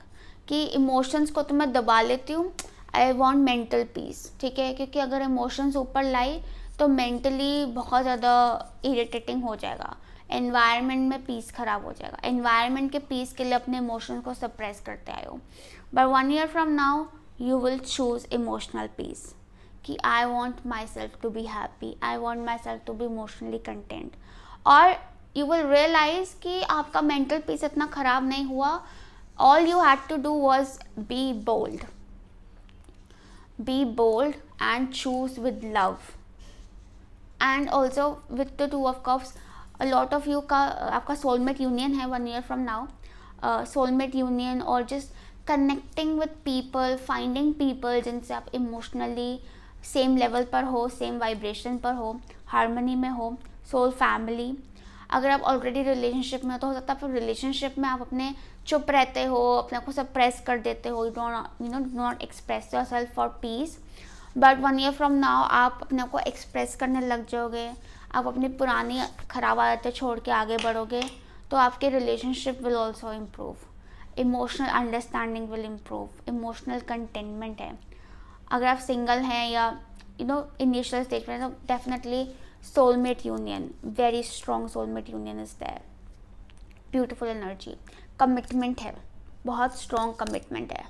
कि इमोशंस को तो मैं दबा लेती हूँ, आई वॉन्ट मेंटल पीस, ठीक है, क्योंकि अगर इमोशंस ऊपर लाई तो मेंटली बहुत ज़्यादा इरिटेटिंग हो जाएगा, एनवायरनमेंट में पीस ख़राब हो जाएगा. एनवायरनमेंट के पीस के लिए अपने इमोशंस को सप्रेस करते आए हो. But 1 year from now you will choose emotional peace कि I want my self to be happy, I want my self to be emotionally content. और यू विल रियलाइज कि आपका मेंटल पीस इतना ख़राब नहीं हुआ. All you had to do was be bold. Be bold and choose with love. And also with the 2 of cups, a lot of you का आपका soulmate union है 1 year from now. Soulmate union और just connecting with people, finding people जिनसे आप emotionally same level पर हो, same vibration पर हो, harmony में हो, soul family. अगर आप ऑलरेडी रिलेशनशिप में हो तो हो सकता है आप रिलेशनशिप में आप अपने चुप रहते हो, अपने आप को सप्रेस कर देते हो, you not express your self for piece. But 1 year from now आप अपने आप को एक्सप्रेस करने लग जाओगे, आप अपनी पुरानी खराब आदतें छोड़ के आगे बढ़ोगे, तो आपके relationship will also improve, emotional understanding will improve, emotional containment है. अगर आप सिंगल हैं या इनिशियल स्टेज में, तो definitely soulmate union, very strong soulmate union is there. Beautiful energy, commitment है, बहुत strong commitment है,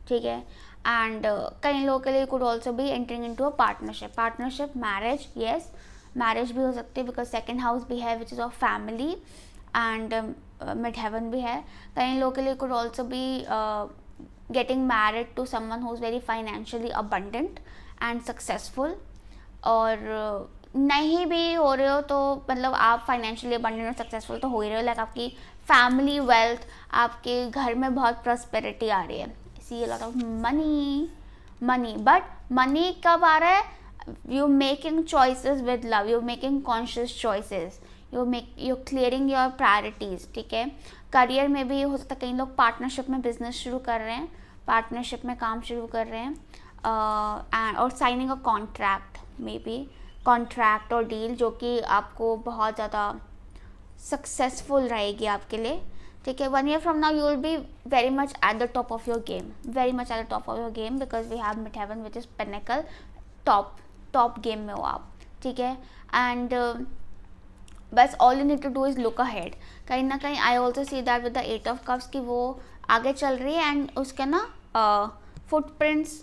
ठीक है. and कई लोगों के लिए could also be entering into a partnership, marriage, yes, marriage भी हो सकती है because second house भी है which is of family, and mid heaven भी है. कई लोगों के लिए could also be getting married to someone who is very financially abundant and successful. और नहीं भी हो रहे हो तो मतलब आप फाइनेंशियली अबंडेंट और सक्सेसफुल तो हो ही रहे हो, लाइक आपकी फैमिली वेल्थ, आपके घर में बहुत प्रॉस्पेरिटी आ रही है, see a lot of money. But money कब आ रहा है? You making choices with love, you making conscious choices, you clearing your priorities, ठीक है. करियर में भी हो सकता है कई लोग पार्टनरशिप में बिजनेस शुरू कर रहे हैं, पार्टनरशिप में काम शुरू कर रहे हैं, और signing a contract, may be contract और डील जो कि आपको बहुत ज़्यादा सक्सेसफुल रहेगी आपके लिए, ठीक है. 1 year from now you will be very much at the top of your game, very much at the top of your game, because we have mid heaven which is pinnacle, top game में हो आप, ठीक है. And बस all you need to do is look ahead. कहीं ना कहीं I also see that with the 8 of cups कि वो आगे चल रही है एंड उसके ना फुटप्रिंट्स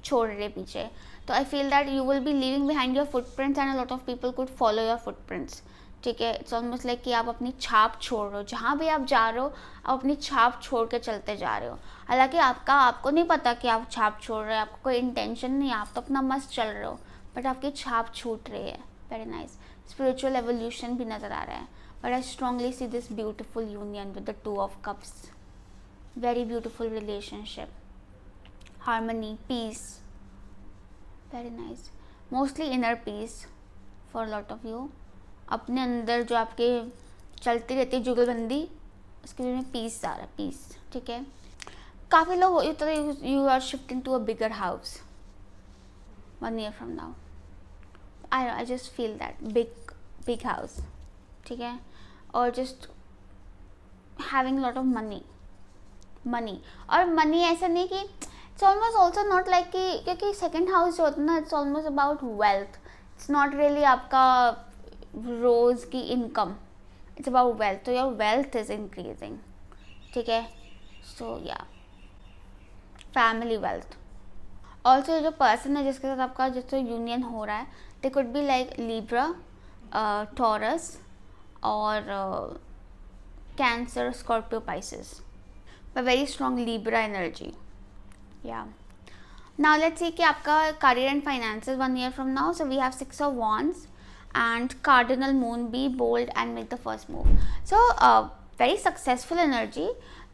छोड़ रहे पीछे. तो आई feel that you will B living behind your footprints and a lot of people could follow your footprints, ठीक है. इट्स ऑलमोस्ट लाइक कि आप अपनी छाप छोड़ रहे हो, जहाँ भी आप जा रहे हो आप अपनी छाप छोड़ के चलते जा रहे हो. हालांकि आपको नहीं पता कि आप छाप छोड़ रहे हो, आपको कोई इंटेंशन नहीं है, आप तो अपना मस्त चल रहे हो, बट आपकी छाप छूट रही है. Very nice. स्पिरिचुअल एवोल्यूशन भी नज़र आ रहा है. But I strongly see this beautiful union with the 2 of Cups. Very beautiful relationship. Harmony, peace. Very nice. Mostly inner peace for a lot of you. अपने अंदर जो आपके चलती रहती है जुगलबंदी, उसके लिए पीस आ रहा है. पीस. ठीक है. काफ़ी लोग you are shifting to a bigger house 1 year from now. I just feel that big house. ठीक है. और just having lot of money. और मनी ऐसा नहीं कि it's almost also not like कि, क्योंकि सेकेंड हाउस जो होता है ना, it's almost about wealth. It's not really आपका रोज़ की इनकम. It's about wealth. तो योर वेल्थ इज इंक्रीजिंग. ठीक है. So yeah family wealth. Also जो पर्सन है जिसके साथ आपका जिससे यूनियन हो रहा है, they could be like Libra, Taurus और Cancer, Scorpio, Pisces. but very strong Libra energy. Yeah. Now let's see कि आपका career and finances 1 year from now. So we have 6 of Wands and Cardinal Moon. Be bold and make the first move. So very successful energy.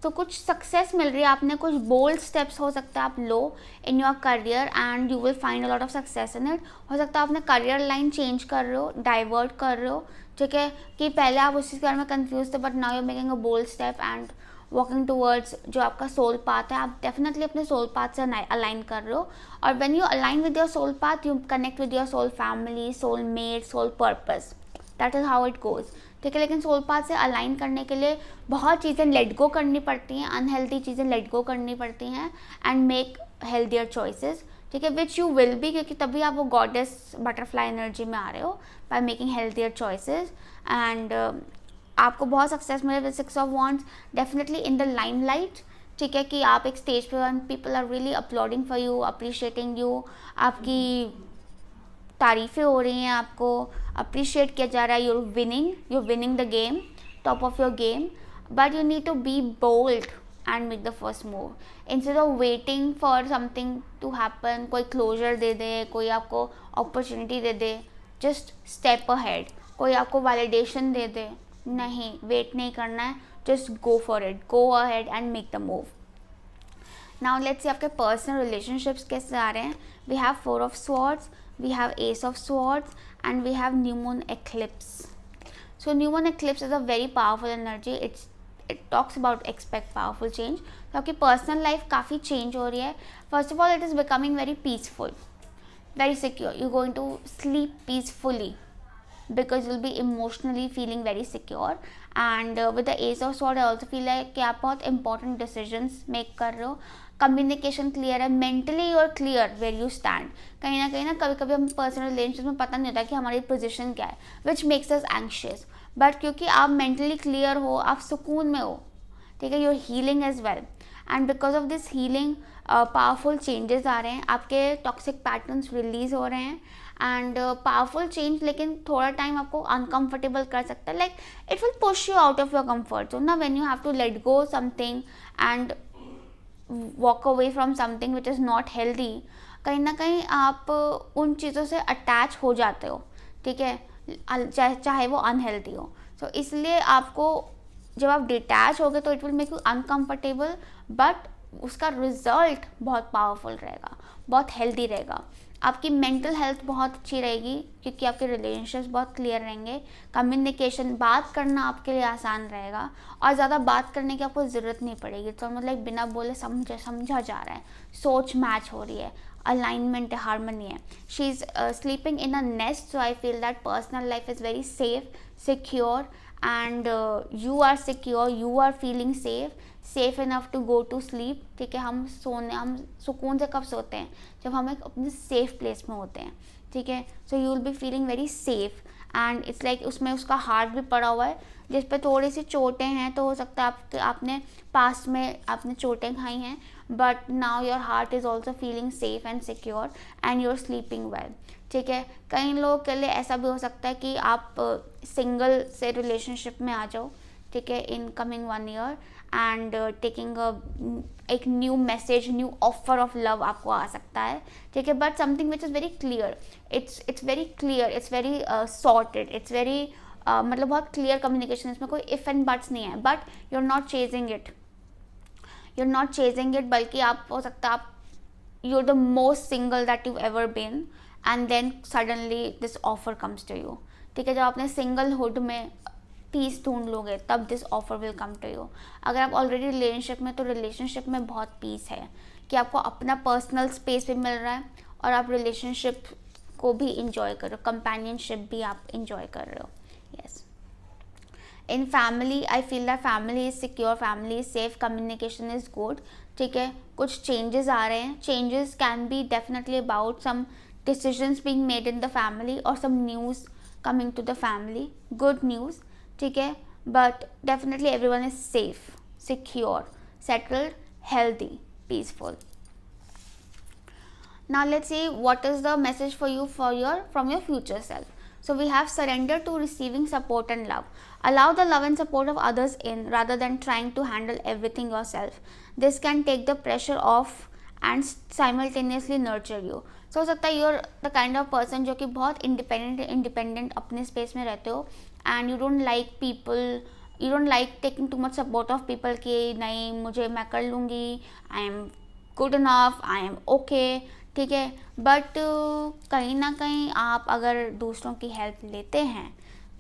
तो कुछ success मिल रही है, आपने कुछ bold steps हो सकता है आप low in your career and you will find a lot of success in it. हो सकता है आपने करियर लाइन चेंज कर रहे हो, डाइवर्ट कर रहे हो. ठीक है. कि पहले आप उस चीज़ के बारे में कंफ्यूज थे, but now you are making a bold step and walking towards जो आपका सोल पाथ है. आप डेफिनेटली अपने सोल पाथ से अलाइन कर रहे हो. और when you align with your soul path, you connect with your soul family, soul mate, soul purpose. That is how it goes. ठीक है. लेकिन सोल पाथ से अलाइन करने के लिए बहुत चीज़ें लेट गो करनी पड़ती हैं, अनहेल्दी चीज़ें लेट गो करनी पड़ती हैं एंड मेक हेल्दियर चॉइसेस. ठीक है. विच यू विल बी, क्योंकि तभी आप वो गॉडेस बटरफ्लाई एनर्जी में आ रहे हो by making healthier choices. And आपको बहुत सक्सेस मिले with 6 of Wands. Definitely in the limelight. ठीक है. कि आप एक स्टेज पे when people are really applauding for you, appreciating you. आपकी तारीफ़ें हो रही हैं, आपको अप्रिशिएट किया जा रहा है. you're winning the game, top of your game. But you need to be bold and make the first move. Instead of waiting for something to happen, कोई क्लोजर दे दे, कोई आपको अपॉर्चुनिटी दे दे, जस्ट स्टेप अहेड. कोई आपको validation दे दे, नहीं, wait नहीं करना है. Just go for it, go ahead and make the move. Now let's see आपके पर्सनल रिलेशनशिप्स कैसे आ रहे हैं. We have 4 of Swords, we have Ace of Swords and we have New Moon Eclipse. So New Moon Eclipse is a very powerful energy. It talks about expect powerful change. तो आपकी personal life काफ़ी change हो रही है. First of all it is becoming very peaceful, very secure. You going to sleep peacefully because you'll be emotionally feeling very secure. And with the Ace of Swords I also feel like कि आप बहुत important decisions make कर रहे हो. Communication clear है. Mentally you are clear where you stand. कहीं ना कभी कभी हम पर्सनल रिलेशनशिप में पता नहीं होता कि हमारी पोजीशन क्या है, which makes us anxious. But क्योंकि आप मेंटली क्लियर हो, आप सुकून में हो. ठीक है. Your healing as well and because of this healing powerful changes आ रहे हैं. आपके टॉक्सिक पैटर्न्स रिलीज हो रहे हैं एंड पावरफुल चेंज. लेकिन थोड़ा टाइम आपको अनकम्फर्टेबल कर सकता है. Like it will push you out of your comfort zone ना, when you have to let go something and walk away from something which is not healthy. कहीं ना कहीं आप उन चीज़ों से अटैच हो जाते हो. ठीक है. चाहे वो अनहेल्दी हो. तो इसलिए आपको जब आप डिटैच होगे तो it will make you uncomfortable, but उसका रिजल्ट बहुत पावरफुल रहेगा, बहुत हेल्दी रहेगा. आपकी मेंटल हेल्थ बहुत अच्छी रहेगी क्योंकि आपके रिलेशनशिप्स बहुत क्लियर रहेंगे. कम्युनिकेशन, बात करना आपके लिए आसान रहेगा और ज़्यादा बात करने की आपको ज़रूरत नहीं पड़ेगी. तो मतलब बिना बोले समझा जा रहा है, सोच मैच हो रही है, अलाइनमेंट है, हारमोनी है. She is sleeping in a nest. So I feel that personal life is very safe, secure and you are secure, you are feeling safe enough to go to sleep. ठीक है. हम सुकून से कब सोते हैं? जब हम एक अपने सेफ प्लेस में होते हैं. ठीक है. So you will be feeling very safe and it's like उसमें उसका हार्ट भी पड़ा हुआ है जिस पे थोड़ी सी चोटें हैं. तो हो सकता है आपने पास्ट में आपने चोटें खाई हैं, but now your heart is also feeling safe and secure and you are sleeping well. ठीक है. कई लोगों के लिए ऐसा भी हो सकता है कि आप सिंगल से रिलेशनशिप में आ जाओ. ठीक है, in coming 1 year, and taking एक new message, new offer of love आपको आ सकता है, ठीक है, but something which is very clear, it's very clear, it's very sorted, it's very मतलब बहुत क्लियर कम्युनिकेशन, इसमें कोई इफ एंड बट्स नहीं है, but you are not chasing it, you are not chasing it, बल्कि आप हो सकता है आप you are the most single that you ever been, and then suddenly this offer comes to you, ठीक है, जब आपने सिंगलहुड में पीस ढूंढ लोगे तब this offer will come to you. अगर आप ऑलरेडी रिलेशनशिप में, तो रिलेशनशिप में बहुत पीस है कि आपको अपना पर्सनल स्पेस भी मिल रहा है और आप रिलेशनशिप को भी इंजॉय कर रहे हो, कंपेनियनशिप भी आप इंजॉय कर रहे हो। Yes, in family I feel that family is secure, family is safe, communication is good, ठीक है, कुछ चेंजेस आ रहे हैं, changes can be definitely about some decisions being made in the family और some news coming to the family, good news, ठीक है, but definitely everyone is safe, secure, settled, healthy, peaceful. Now let's see what is the message for you from your future self. So we have surrender to receiving support and love. Allow the love and support of others in rather than trying to handle everything yourself. This can take the pressure off and simultaneously nurture you. So हो सकता है you're the kind of person जो कि बहुत independent अपने space में रहते हो, and you don't like people, you don't like taking too much support of people कि नहीं मुझे मैं कर लूँगी, I am good enough, I am okay, ठीक है, बट कहीं ना कहीं आप अगर दूसरों की हेल्प लेते हैं,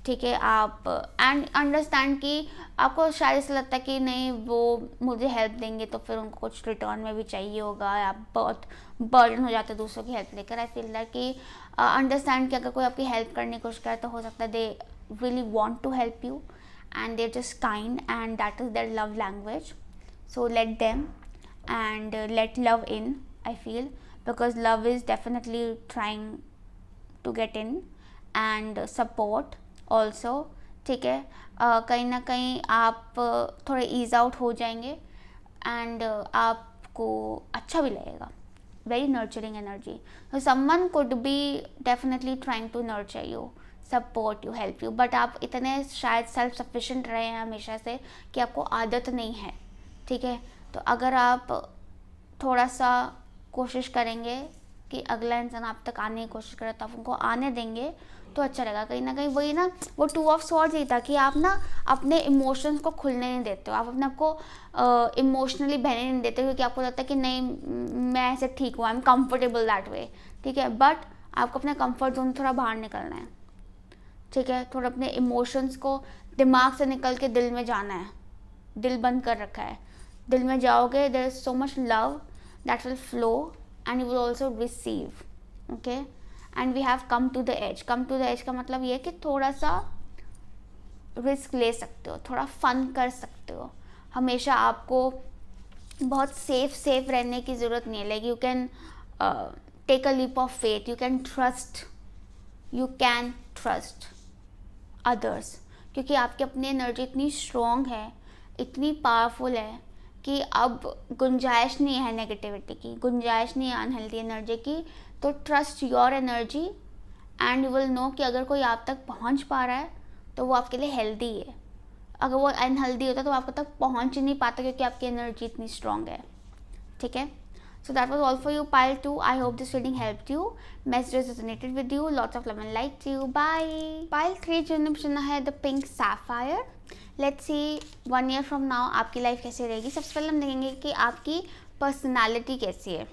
ठीक है, आप एंड अंडरस्टैंड कि आपको शायद ऐसा लगता है कि नहीं वो मुझे हेल्प देंगे तो फिर उनको कुछ रिटर्न में भी चाहिए होगा, आप बहुत बर्डन हो जाते हैं दूसरों की हेल्प लेकर। आई फील दैट कि अंडरस्टैंड कि अगर कोई आपकी हेल्प करने की कोशिश करे तो हो सकता है they really want to help you and they are just kind and that is their love language. So let them and let love in, I feel, because love is definitely trying to get in, and support also, ठीक है, कहीं ना कहीं आप थोड़े ease out हो जाएंगे and आपको अच्छा भी लगेगा, very nurturing energy. so someone could be definitely trying to nurture you, support you, help you, but आप इतने शायद सेल्फ सफिशिएंट रहे हैं हमेशा से कि आपको आदत नहीं है, ठीक है, तो अगर आप थोड़ा सा कोशिश करेंगे कि अगला इंसान आप तक आने की कोशिश करे तो आप उनको आने देंगे तो अच्छा रहेगा। कहीं ना कहीं वही ना, वो 2 ऑफ स्वॉर्ड्स ही था कि आप ना अपने इमोशंस को खुलने नहीं देते हो, आप अपने आप को इमोशनली बहने नहीं देते क्योंकि आपको लगता है कि नहीं मैं ऐसे ठीक हूँ, I am comfortable that way, ठीक है, बट आपको अपने कम्फर्ट जोन थोड़ा बाहर निकलना है, ठीक है, थोड़ा अपने इमोशंस को दिमाग से निकल के दिल में जाना है, दिल बंद कर रखा है, दिल में जाओगे there is so much love that will flow and you will also receive, okay, and we have come to the edge. Come to the edge का मतलब ये कि थोड़ा सा रिस्क ले सकते हो, थोड़ा फन कर सकते हो, हमेशा आपको बहुत सेफ रहने की ज़रूरत नहीं है, like you can take a leap of faith, you can trust others, क्योंकि आपकी अपनी एनर्जी इतनी स्ट्रॉन्ग है, इतनी पावरफुल है कि अब गुंजाइश नहीं है नेगेटिविटी की, गुंजाइश नहीं है अनहेल्दी एनर्जी की। तो trust your energy and you will know कि अगर कोई आप तक पहुंच पा रहा है तो वो आपके लिए हेल्दी है, अगर वो अनहेल्दी होता तो आपको तक पहुंच ही नहीं पाता क्योंकि आपकी एनर्जी इतनी स्ट्रॉन्ग है, ठीक है। So that was all for you, pile 2. I hope this reading helped you. Messages resonated with you. Lots of love and light to you. Bye. Pile 3 जिन्होंने चुना है the pink sapphire. Let's see 1 year from now आपकी life कैसी रहेगी। सबसे पहले हम देखेंगे कि आपकी पर्सनालिटी कैसी है।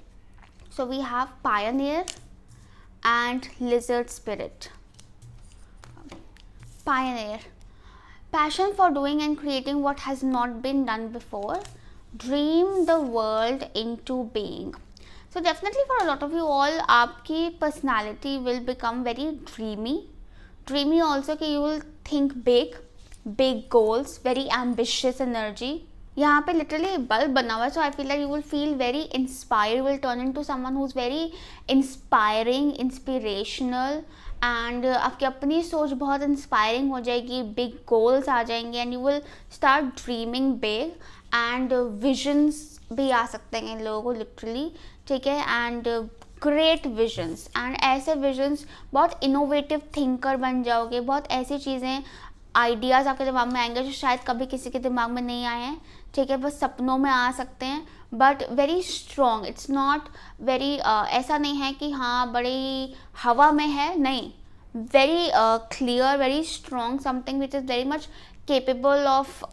So we have pioneer and lizard spirit. Pioneer. Passion for doing and creating what has not been done before. Dream the world into being. So definitely for a lot of you all, आपकी personality will become very dreamy also कि you will think big goals, very ambitious energy. यहाँ पे literally bulb बना हुआ है, so I feel like you will feel very inspired, will turn into someone who's very inspiring, inspirational, and आपकी अपनी सोच बहुत इंस्पायरिंग हो जाएगी, बिग गोल्स आ जाएंगे and you will start dreaming big and visions भी आ सकते हैं इन लोगों को लिटरली, ठीक है, एंड ग्रेट विजन्स, एंड ऐसे विजन्स बहुत इनोवेटिव थिंकर बन जाओगे, बहुत ऐसी चीज़ें आइडियाज़ आपके दिमाग में आएंगे जो शायद कभी किसी के दिमाग में नहीं आए हैं, ठीक है, बस सपनों में आ सकते हैं, but very strong, it's not very, ऐसा नहीं है कि हाँ बड़ी हवा में है, नहीं, very clear, very strong, something which is very much capable of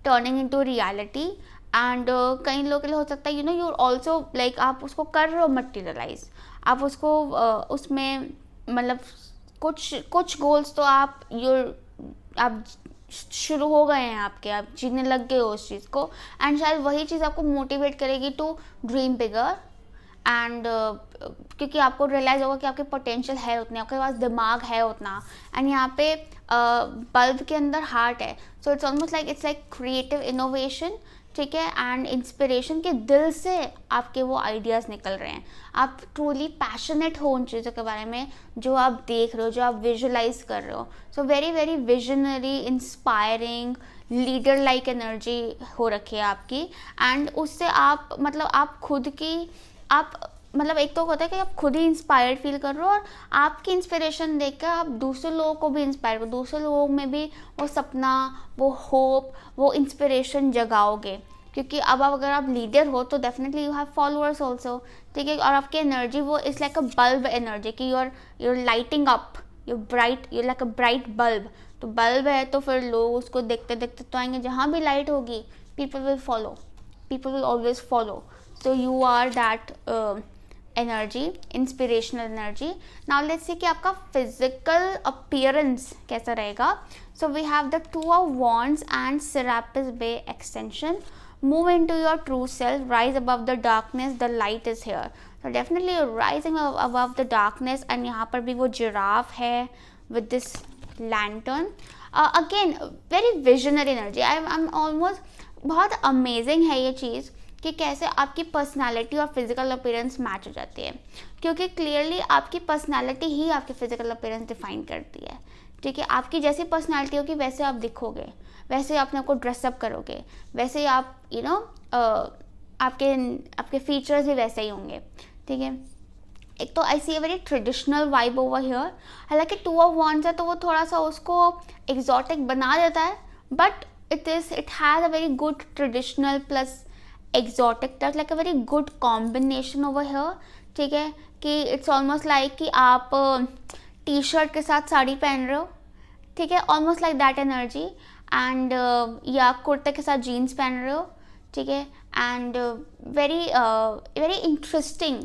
turning into reality. And कई लोगों के लिए हो सकता है, you know, you also like आप उसको कर रहे हो मटीरियलाइज, आप उसको उसमें मतलब कुछ गोल्स तो आप शुरू हो गए हैं आपके, आप जीने लग गए हो उस चीज़ को, एंड शायद वही चीज़ आपको मोटिवेट करेगी टू ड्रीम बिगर। एंड क्योंकि आपको रियलाइज़ होगा कि आपके पोटेंशियल है उतने, आपके पास दिमाग है उतना, एंड यहाँ पे बल्ब के अंदर हार्ट है, so it's almost like it's like creative innovation, ठीक है, एंड इंस्पिरेशन के दिल से आपके वो आइडियाज़ निकल रहे हैं, आप ट्रूली पैशनेट हो उन चीज़ों के बारे में जो आप देख रहे हो, जो आप विजुलाइज कर रहे हो। So very very visionary, inspiring, leader like energy हो रखी है आपकी, एंड उससे आप मतलब आप खुद की आप मतलब एक तो होता है कि आप खुद ही इंस्पायर्ड फील कर रहे हो, और आपकी इंस्पिरेशन देखकर आप दूसरे लोगों को भी इंस्पायर करो, दूसरे लोगों में भी वो सपना, वो होप, वो इंस्पिरेशन जगाओगे, क्योंकि अब अगर आप लीडर हो तो definitely you have followers also, ठीक है, और आपकी एनर्जी वो is like a bulb energy कि you're lighting up, you're like a bright bulb. तो बल्ब है तो फिर लोग उसको देखते देखते तो आएंगे, जहाँ भी लाइट होगी people will follow, people will always follow. So you are that energy, inspirational energy. Now let's see कि आपका physical appearance कैसा रहेगा. So we have the Two of Wands and Serapis Bay extension. Move into your true self, rise above the darkness, the light is here. So definitely rising above the darkness, and यहाँ पर भी वो giraffe है with this lantern. Again very visionary energy. I'm almost बहुत amazing है ये चीज़ कि कैसे आपकी पर्सनालिटी और फिजिकल अपीयरेंस मैच हो जाती है, क्योंकि क्लियरली आपकी पर्सनालिटी ही आपकी फिजिकल अपीयरेंस डिफाइन करती है, ठीक है, आपकी जैसी पर्सनालिटी होगी वैसे आप दिखोगे, वैसे ही अपने को ड्रेसअप करोगे, वैसे ही आप यू नो आपके फीचर्स भी वैसे ही होंगे, ठीक है। एक तो I see a very traditional vibe over here, हालांकि टू ऑफ वॉन्ड्स है तो वो थोड़ा सा उसको एग्जॉटिक बना देता है, but it has a very good traditional plus exotic touch, like a very good combination over here, ठीक है, कि इट्स ऑलमोस्ट लाइक कि आप टी शर्ट के साथ साड़ी पहन रहे हो, ठीक है, almost like that energy, and या कुर्ते के साथ जीन्स पहन रहे हो, ठीक है, and very very interesting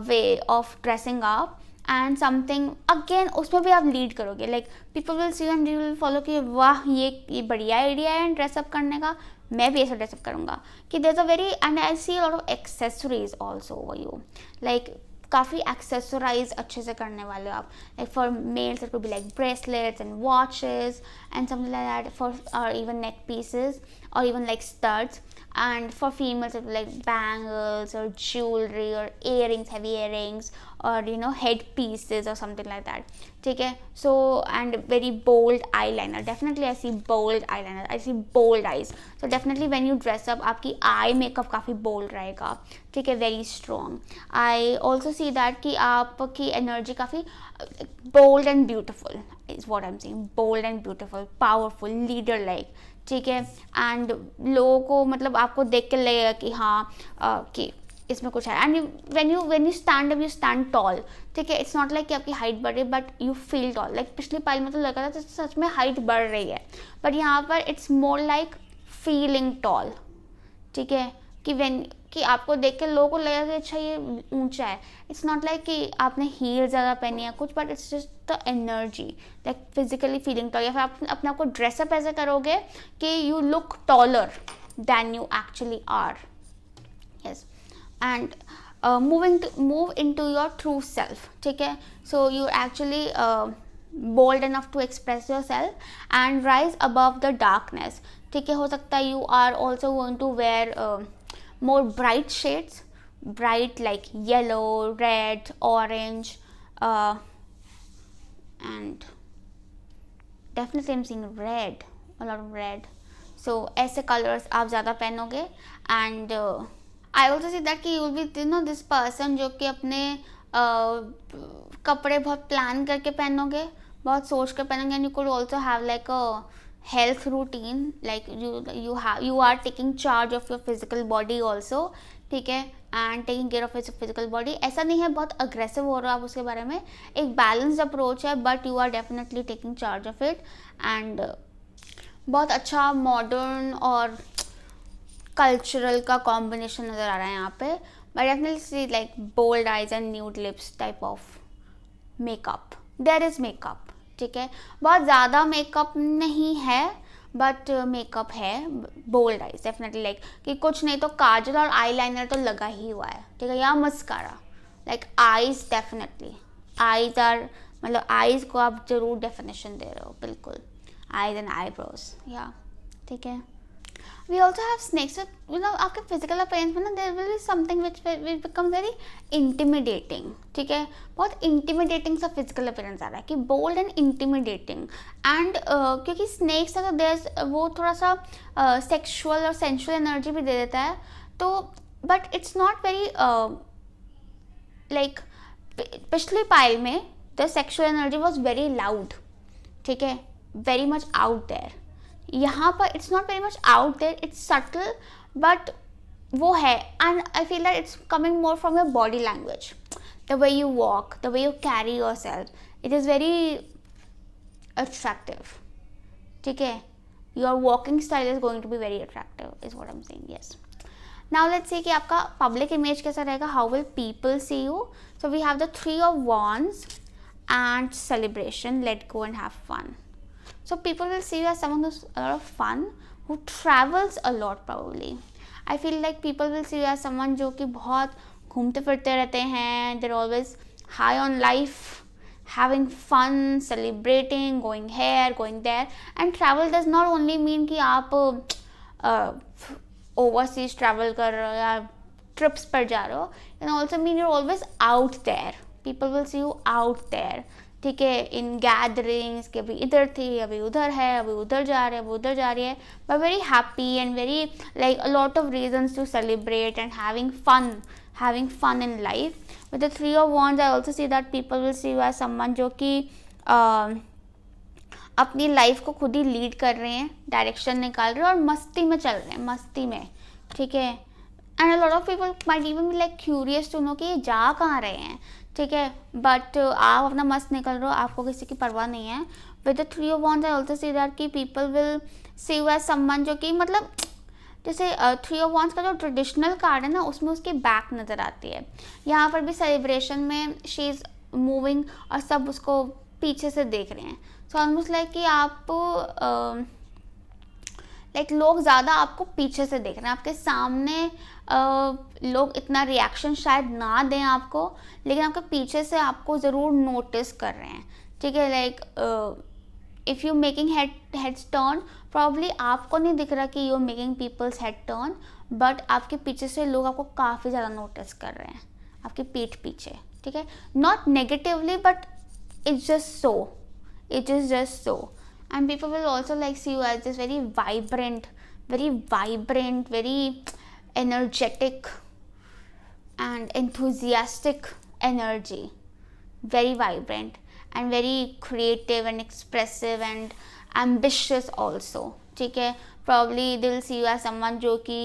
way of dressing up, and something again उसमें भी आप लीड करोगे, like people will C and you will follow कि वाह ये बढ़िया आइडिया है ड्रेसअप करने का, मैं भी ऐसा ड्रेसअप करूँगा, कि there is a very, and I see lot of accessories also over you, like काफ़ी एक्सेसराइज अच्छे से करने वाले हो आप, like for males it could be like bracelets and watches and something like that, for और इवन नेक पीसेस और even like studs, and for females it will be like bangles or jewelry or earrings, heavy earrings, or you know head pieces or something like that, ठीक है, so and very bold eyeliner, definitely I see bold eyeliner, I see bold eyes, so definitely when you dress up आपकी eye makeup काफ़ी bold रहेगा, ठीक है, very strong. I also see that कि आपकी energy काफ़ी bold and beautiful is what I'm saying, bold and beautiful, powerful, leader like, ठीक है, एंड लोगों को मतलब आपको देख के लगेगा कि हाँ कि इसमें कुछ है, and when you stand up you stand toll, ठीक है, इट्स नॉट लाइक कि आपकी हाइट बढ़ रही है but you feel tall, like पिछली पाइल में तो लगा था सच में हाइट बढ़ रही है, बट यहाँ पर it's more like feeling tall, ठीक है, कि आपको देख के लोगों को लगेगा कि अच्छा ये ऊंचा है, इट्स नॉट लाइक कि आपने हील ज़्यादा पहनी है कुछ, but it's just the energy like physically feeling tall, या फिर आप अपने आप को ड्रेसअप ऐसे करोगे कि you look taller than you actually are, yes, and move into your true self, ठीक है, so you actually bold enough to express yourself and rise above the darkness, ठीक है, हो सकता है you are also going to wear more bright shades, bright like yellow, red, orange, and definitely I'm seeing red, a lot of red, so ऐसे colors आप ज़्यादा पहनोगे, and I also see that कि you will be, you know, this person जो कि अपने कपड़े बहुत plan करके पहनोगे, बहुत सोच कर पहनेंगे. And you could also have like a health routine, like you are taking charge of your physical body also, ठीक है, and taking care of physical body. ऐसा नहीं है बहुत अग्रेसिव हो रहा हो आप उसके बारे में, एक बैलेंस्ड अप्रोच है, but you are definitely taking charge of it. And बहुत अच्छा मॉडर्न और कल्चरल का कॉम्बिनेशन नज़र आ रहा है यहाँ पे. But definitely see like bold eyes and nude lips type of makeup. There is makeup, ठीक है, बहुत ज़्यादा मेकअप नहीं है, बट मेकअप है. बोल्ड आइज डेफिनेटली, लाइक कि कुछ नहीं तो काजल और आईलाइनर तो लगा ही हुआ है, ठीक है, या mascara. Like eyes definitely, eyes are मतलब आईज को आप जरूर डेफिनेशन दे रहे हो, बिल्कुल. आईज एंड आईब्रोज, या ठीक है. We also have snakes. So, you know, आपके physical appearance में ना there will be something which will become very intimidating, ठीक है, बहुत intimidating सा physical appearance आ रहा है कि bold and intimidating. And क्योंकि snakes है तो there's वो थोड़ा सा sexual और sensual energy भी दे देता है, तो but it's not very like पिछली पाइल में the sexual energy was very loud, ठीक है, very much out there. यहाँ पर it's not very much out there, it's subtle, but वो है. And I feel that it's coming more from your body language, the way you walk, the way you carry yourself, it is very attractive, ठीक है. Your walking style is going to be very attractive is what I am saying. Yes, now let's see कि आपका public image कैसा रहेगा. How will people C you. So we have the 3 of Wands and celebration, let go and have fun. So people will see you as someone who's a lot of fun, who travels a lot probably. I feel like people will see you as someone जो कि बहुत घूमते फिरते रहते हैं. They're always high on life, having fun, celebrating, going here, going there. And travel does not only mean कि आप overseas travel कर रहे हो या trips पर जा रहे हो. It can also mean you're always out there. People will see you out there, ठीक है, इन गैदरिंग्स के अभी इधर थी, अभी उधर है, अभी उधर जा रहे हैं, अभी उधर जा रही है, but very happy and very like a lot of reasons to celebrate and having fun in life. With the 3 of Wands I also see that people will see you as someone जो कि अपनी life को खुद ही lead कर रहे हैं, direction निकाल रहे हैं और मस्ती में चल रहे हैं, मस्ती में, ठीक है. And a lot of people might even be like curious to know कि ये जा कहाँ रहे हैं, ठीक है, बट आप अपना मस्त निकल रहे हो, आपको किसी की परवाह नहीं है. With the 3 of Wands I also see that कि people will see you as someone जो कि मतलब जैसे 3 of Wands का जो ट्रेडिशनल कार्ड है ना, उसमें उसकी बैक नज़र आती है. यहाँ पर भी सेलिब्रेशन में शी इज़ मूविंग और सब उसको पीछे से देख रहे हैं. सो ऑलमोस्ट लाइक कि आप लाइक लोग ज़्यादा आपको पीछे से देख रहे हैं, आपके सामने लोग इतना रिएक्शन शायद ना दें आपको, लेकिन आपके पीछे से आपको ज़रूर नोटिस कर रहे हैं, ठीक है. Like if you making heads turn, probably आपको नहीं दिख रहा कि you making people's head turn, but आपके पीछे से लोग आपको काफ़ी ज़्यादा नोटिस कर रहे हैं, आपकी पीठ पीछे, ठीक है. Not negatively, but it's just so. And people will also like see you as this very vibrant, very energetic and enthusiastic energy, very vibrant and very creative and expressive and ambitious also, ठीक है. Probably they will see you as someone जो कि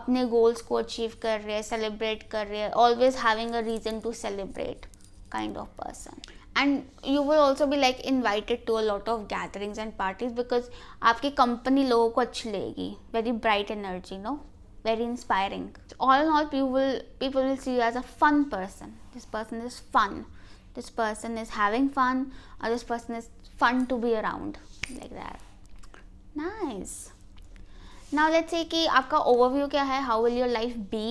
अपने goals को achieve कर रहे हैं, celebrate कर रहे हैं, always having a reason to celebrate kind of person. And you will also be like invited to a lot of gatherings and parties because आपकी कंपनी लोगों को अच्छी लगेगी. Very bright energy, no? Very inspiring. All in all, people will see you as a fun person. This person is fun. This person is having fun. Or this person is fun to be around. Like that. Nice. Now let's see कि आपका overview क्या है. How will your life be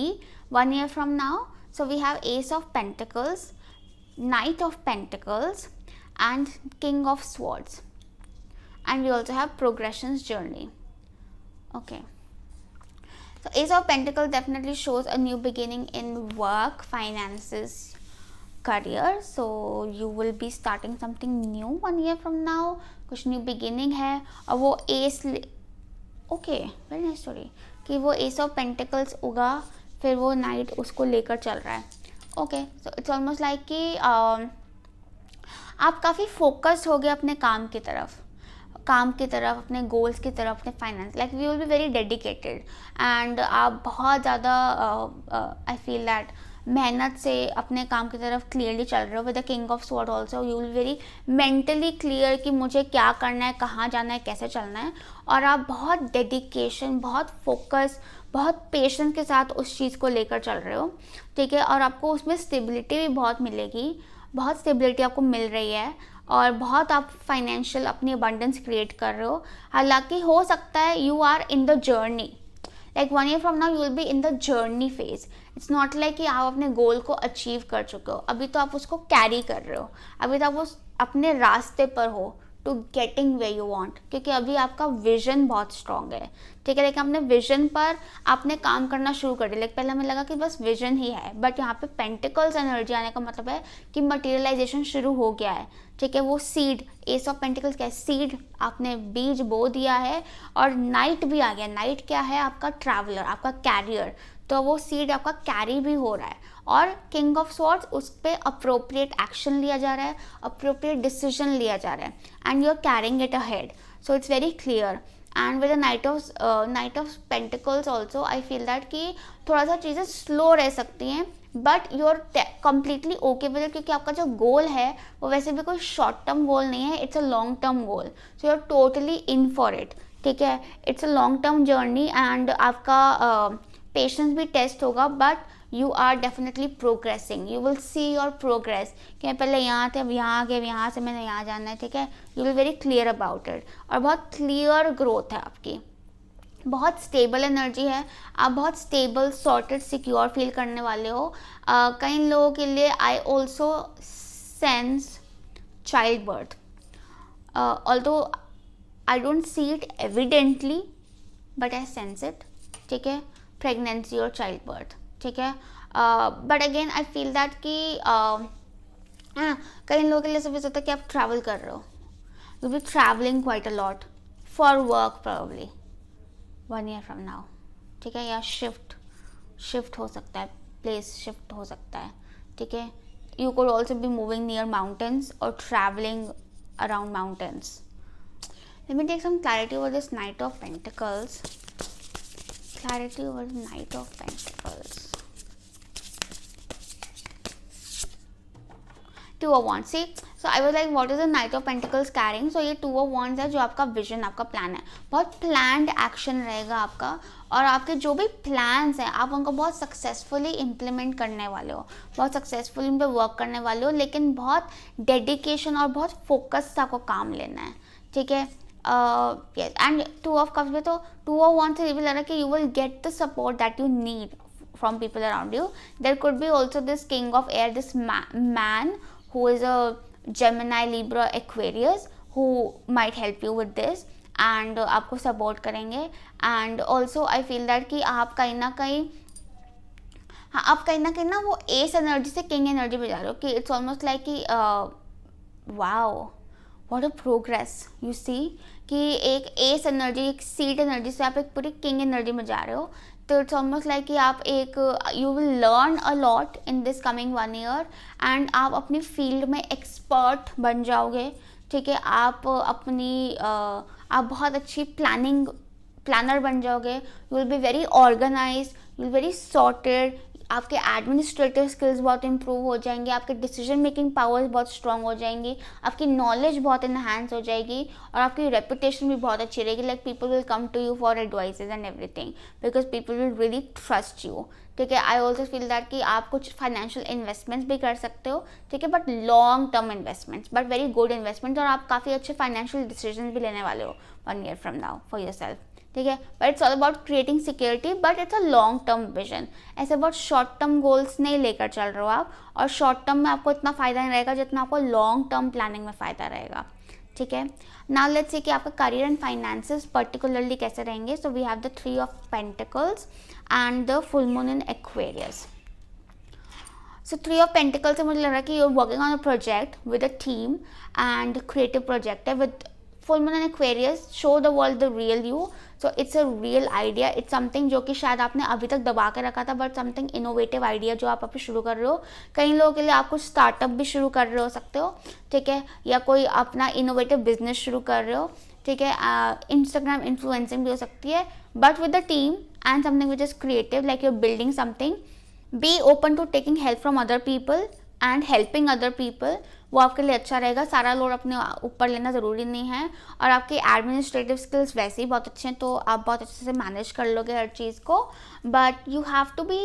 1 year from now? So we have Ace of Pentacles, Knight of Pentacles and King of Swords, and we also have Progression's Journey. Okay, so Ace of Pentacles definitely shows a new beginning in work, finances, career. So you will be starting something new 1 year from now. कुछ new beginning है और वो Ace, okay, very nice story कि वो Ace of Pentacles उगा, फिर वो Knight उसको लेकर चल रहा है. Okay, so it's almost like कि आप काफ़ी फोकस्ड हो गए अपने काम की तरफ, अपने गोल्स की तरफ, अपने finance, like we will be very dedicated and आप बहुत ज़्यादा आई फील दैट मेहनत से अपने काम की तरफ क्लियरली चल रहे हो. With the king of sword also you will very mentally clear कि मुझे क्या करना है, कहाँ जाना है, कैसे चलना है, और आप बहुत डेडिकेशन, बहुत फोकस, बहुत पेशेंस के साथ उस चीज़ को लेकर चल रहे हो. ठीक है, और आपको उसमें स्टेबिलिटी भी बहुत मिलेगी, बहुत स्टेबिलिटी आपको मिल रही है, और बहुत आप फाइनेंशियल अपनी अबंडेंस क्रिएट कर रहे हो. हालांकि हो सकता है you are in the journey, like 1 year from now you will be in the journey phase. It's not like कि आप अपने गोल को अचीव कर चुके हो, अभी तो आप उसको कैरी कर रहे हो, अभी तो आप उस अपने रास्ते पर हो to getting way you want, क्योंकि अभी आपका विजन बहुत स्ट्रांग है. ठीक है, लेकिन अपने विजन पर आपने काम करना शुरू कर दिया. लाइक पहले हमें लगा कि बस विजन ही है, बट यहाँ पे पेंटिकल्स एनर्जी आने का मतलब है कि मटेरियलाइजेशन शुरू हो गया है. ठीक है, वो सीड, एस ऑफ पेंटिकल्स क्या है, सीड, आपने बीज बो दिया है, और नाइट भी आ गया. नाइट क्या है, आपका ट्रैवलर, आपका कैरियर, तो वो सीड आपका कैरी भी हो रहा है. और किंग ऑफ स्वॉर्ड्स, उस पर अप्रोप्रिएट एक्शन लिया जा रहा है, अप्रोप्रिएट डिसीजन लिया जा रहा है, and you are carrying it ahead. So it's very clear. And with the knight of pentacles also I feel that कि थोड़ा सा चीज़ें स्लो रह सकती हैं, but you are completely okay with it, क्योंकि आपका जो गोल है वो वैसे भी कोई शॉर्ट टर्म गोल नहीं है, it's a long term goal. So you are totally in for it. ठीक है, it's a long term journey, and आपका पेशेंस भी टेस्ट होगा, but you are definitely progressing. You will see your progress, कि पहले यहाँ थे, अब यहाँ आ गए, यहाँ से मैंने यहाँ जाना है. ठीक है, you will very clear about it, और बहुत क्लियर ग्रोथ है आपकी, बहुत स्टेबल एनर्जी है. आप बहुत स्टेबल, सॉर्टेड, सिक्योर फील करने वाले हो. कई लोगों के लिए I also sense child birth, although I don't see it evidently, but I sense it. ठीक है, प्रेगनेंसी और चाइल्ड बर्थ. ठीक है, but again I feel that कि कई लोगों के लिए सब होता है कि आप ट्रैवल कर रहे हो, you be travelling quite a lot for work probably 1 year from now. ठीक है, या शिफ्ट हो सकता है, प्लेस शिफ्ट हो सकता है. ठीक है, you could also be moving near mountains और travelling around mountains. Let me take some clarity over this knight of pentacles. Clarity over the Knight of Pentacles. 2 of Wands. See, so I was like, what is the Knight of Pentacles carrying? So ये 2 of Wands है, जो आपका vision, आपका plan है. बहुत planned action रहेगा आपका, और आपके जो भी प्लान्स हैं आप उनको बहुत सक्सेसफुली इम्प्लीमेंट करने वाले हो, बहुत सक्सेसफुली उन पर वर्क करने वाले हो, लेकिन बहुत डेडिकेशन और बहुत फोकस से आपको काम लेना है. ठीक है, yes, and 2 of Cups में तो 2 of Wands से ये भी लग रहा है कि you will get the support that you need from people around you. There could be also this King of Air, this man who is a Gemini, Libra, Aquarius, who might help you with this and आपको support करेंगे. And also I feel that कि आप कहीं ना कहीं, हाँ, आप कहीं ना वो एस एनर्जी से किंग एनर्जी पे जा रहे हो, कि इट्स ऑलमोस्ट लाइक कि wow what a progress you see, कि एक एस एनर्जी, एक सीड एनर्जी से आप एक पूरी किंग एनर्जी में जा रहे हो. तो इट्स ऑलमोस्ट लाइक कि आप एक, you will learn a lot in this coming 1 year, and आप अपनी फील्ड में एक्सपर्ट बन जाओगे. ठीक है, आप अपनी आप बहुत अच्छी प्लानर बन जाओगे. You will be very organize, you will very sorted, आपके एडमिनिस्ट्रेटिव स्किल्स बहुत इंप्रूव हो जाएंगे, आपके डिसीजन मेकिंग पावर्स बहुत स्ट्रांग हो जाएंगी, आपकी नॉलेज बहुत इन्हांस हो जाएगी, और आपकी रेपुटेशन भी बहुत अच्छी रहेगी. Like people will come to you for advices and everything, because people will really trust you. ठीक है, आई ऑल्सो फील दैट कि आप कुछ फाइनेंशियल इन्वेस्टमेंट्स भी कर सकते हो. ठीक है, but long term investments, but very good investments, और आप काफ़ी अच्छे फाइनेंशियल डिसीजन भी लेने वाले हो 1 year from now for your self. ठीक है, but it's all about creating security, but it's a long term vision. ऐसे बहुत शॉर्ट टर्म गोल्स नहीं लेकर चल रहे हो आप, और शॉर्ट टर्म में आपको इतना फ़ायदा नहीं रहेगा जितना आपको लॉन्ग टर्म प्लानिंग में फ़ायदा रहेगा. ठीक है, नाउ लेट्स सी कि आपका करियर एंड फाइनेंसेस पर्टिकुलरली कैसे रहेंगे. So we have the 3 of Pentacles and the full moon in Aquarius. So 3 of Pentacles से मुझे लग रहा है कि you are working on a project with a team, and creative project है with full moon and Aquarius, show the world the real you. So it's a real idea, it's something जो कि शायद आपने अभी तक दबा के रखा था, बट समथिंग इनोवेटिव आइडिया जो आप अभी शुरू कर रहे हो. कई लोगों के लिए आप कुछ स्टार्टअप भी शुरू कर रहे हो सकते हो, ठीक है, या कोई अपना इनोवेटिव बिजनेस शुरू कर रहे हो, ठीक है. इंस्टाग्राम इन्फ्लुएंसिंग भी हो सकती है, but with the team and something which is creative, like you are building something. Be open to taking help from other people and helping other people. वो आपके लिए अच्छा रहेगा. सारा लोड अपने ऊपर लेना ज़रूरी नहीं है. और आपके एडमिनिस्ट्रेटिव स्किल्स वैसे ही बहुत अच्छे हैं, तो आप बहुत अच्छे से मैनेज कर लोगे हर चीज़ को. But you have to be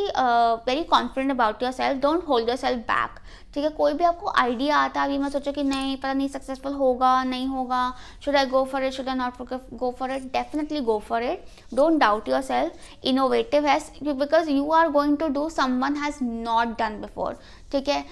very confident about yourself. Don't hold yourself back, ठीक है. कोई भी आपको आइडिया आता है, अभी मत सोचो कि नहीं, पता नहीं सक्सेसफुल होगा नहीं होगा, should I go for it, should I not go for it. Definitely go for it. Don't doubt yourself. Innovative has, because you are going to do someone has not done before, ठीक है.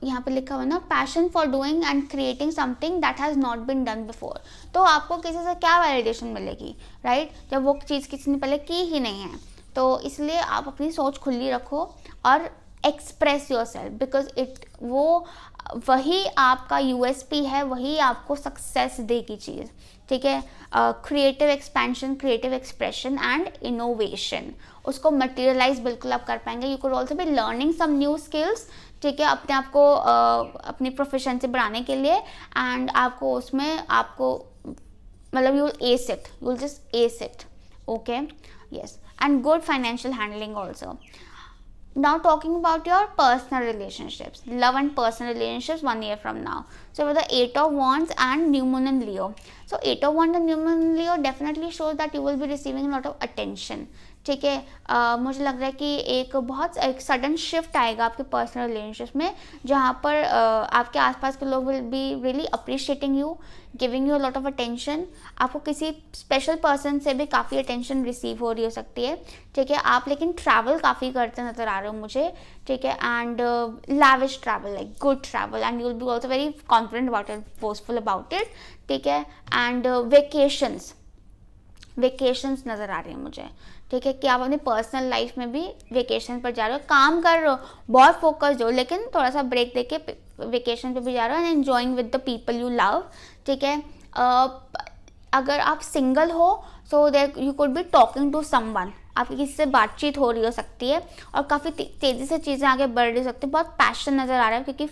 यहाँ पे लिखा हुआ ना, passion for doing and creating something that has not been done before. तो आपको किसी से क्या वैलिडेशन मिलेगी, राइट, जब वो चीज़ किसी ने पहले की ही नहीं है. तो इसलिए आप अपनी सोच खुली रखो और express your self, because it वो वही आपका यूएसपी है, वही आपको सक्सेस देगी चीज़, ठीक है. Creative expansion, creative expression and innovation, उसको मटेरियलाइज बिल्कुल आप कर पाएंगे. You could also be learning some new skills, ठीक है, अपने आप को अपनी प्रोफेशंसी बढ़ाने के लिए. एंड आपको उसमें आपको मतलब you will S it, you will just S it, okay. Yes, and good financial handling also. Now talking about your personal relationships, love and personal relationships 1 year from now. So with the 8 of Wands and New Moon in Leo. So 8 of Wands and New Moon in Leo definitely shows that you will be receiving a lot of attention, ठीक है. मुझे लग रहा है कि एक sudden shift आएगा आपके पर्सनल रिलेशनशिप में, जहाँ पर आपके आसपास के लोग will be really appreciating you, giving you a lot of attention. आपको किसी स्पेशल पर्सन से भी काफ़ी अटेंशन रिसीव हो रही हो सकती है, ठीक है. आप लेकिन ट्रैवल काफ़ी करते नज़र आ रहे हो मुझे, ठीक है. And lavish travel, like good travel, and you will B also very confident about it, forceful about it, ठीक है. एंड वेकेशंस नज़र आ रही है मुझे, ठीक है, कि आप अपनी पर्सनल लाइफ में भी वेकेशन पर जा रहे हो, काम कर रहे हो, बहुत फोकस्ड हो, लेकिन थोड़ा सा ब्रेक देके वेकेशन पे भी जा रहे हो and enjoying with the people you love, ठीक है. अगर आप सिंगल हो, so there you could be talking to someone, आपकी किसी से बातचीत हो रही हो सकती है और काफ़ी तेज़ी से चीज़ें आगे बढ़ रही सकती है. बहुत पैशन नज़र आ रहा है, क्योंकि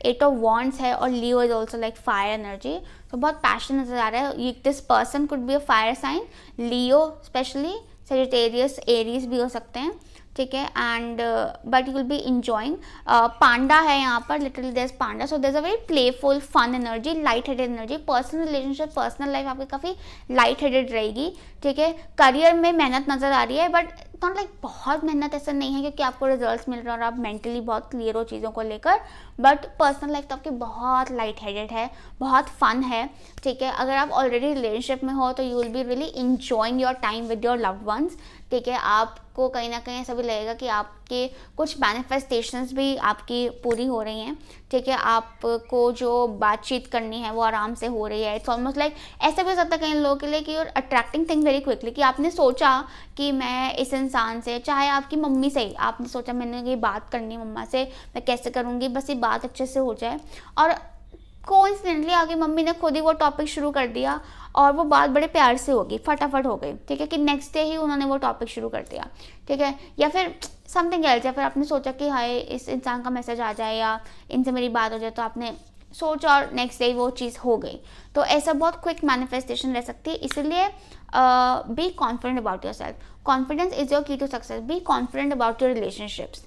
8 ऑफ वॉन्ड्स है और Leo is also like fire energy. तो बहुत पैशन नज़र आ रहा है. This person could be a fire sign, Leo specially, Sagittarius, Aries भी हो सकते हैं, ठीक है. And but you will be enjoying. Panda है यहाँ पर, literally there is panda, so there is a very playful fun energy, light headed energy. Personal relationship, personal life आपकी काफ़ी लाइट हेडेड रहेगी, ठीक है. करियर में मेहनत नज़र आ रही है, बट नॉट लाइक बहुत मेहनत ऐसा नहीं है, क्योंकि आपको रिजल्ट्स मिल रहे हैं और आप मेंटली बहुत क्लियर हो चीज़ों को लेकर. बट पर्सनल लाइफ तो आपकी बहुत लाइट हेडेड है, बहुत फन है, ठीक है. अगर आप ऑलरेडी रिलेशनशिप में हो तो you will be really enjoying your time with your loved once, ठीक है. आपको कहीं ना कहीं ऐसा भी लगेगा कि आपके कुछ मैनिफेस्टेशंस भी आपकी पूरी हो रही हैं, ठीक है. आपको जो बातचीत करनी है वो आराम से हो रही है. इट्स ऑलमोस्ट लाइक ऐसा भी हो सकता है कई लोगों के लिए कि you're attracting thing very quickly, कि आपने सोचा कि मैं इस इंसान से, चाहे आपकी मम्मी से ही आपने सोचा मैंने ये बात करनी है मम्मा से, मैं कैसे करूँगी, बस ये बात अच्छे से हो जाए, और कोइंसिडेंटली आगे मम्मी ने खुद ही वो टॉपिक शुरू कर दिया और वो बात बड़े प्यार से होगी, फटाफट हो गई, ठीक है, कि नेक्स्ट डे ही उन्होंने वो टॉपिक शुरू कर दिया, ठीक है. या फिर समथिंग एल्स, या फिर आपने सोचा कि हाय इस इंसान का मैसेज आ जाए या इनसे मेरी बात हो जाए, तो आपने सोचा और नेक्स्ट डे वो चीज़ हो गई. तो ऐसा बहुत क्विक मैनिफेस्टेशन रह सकती है. इसलिए be confident about yourself. Confidence is your key to success. Be confident about your relationships,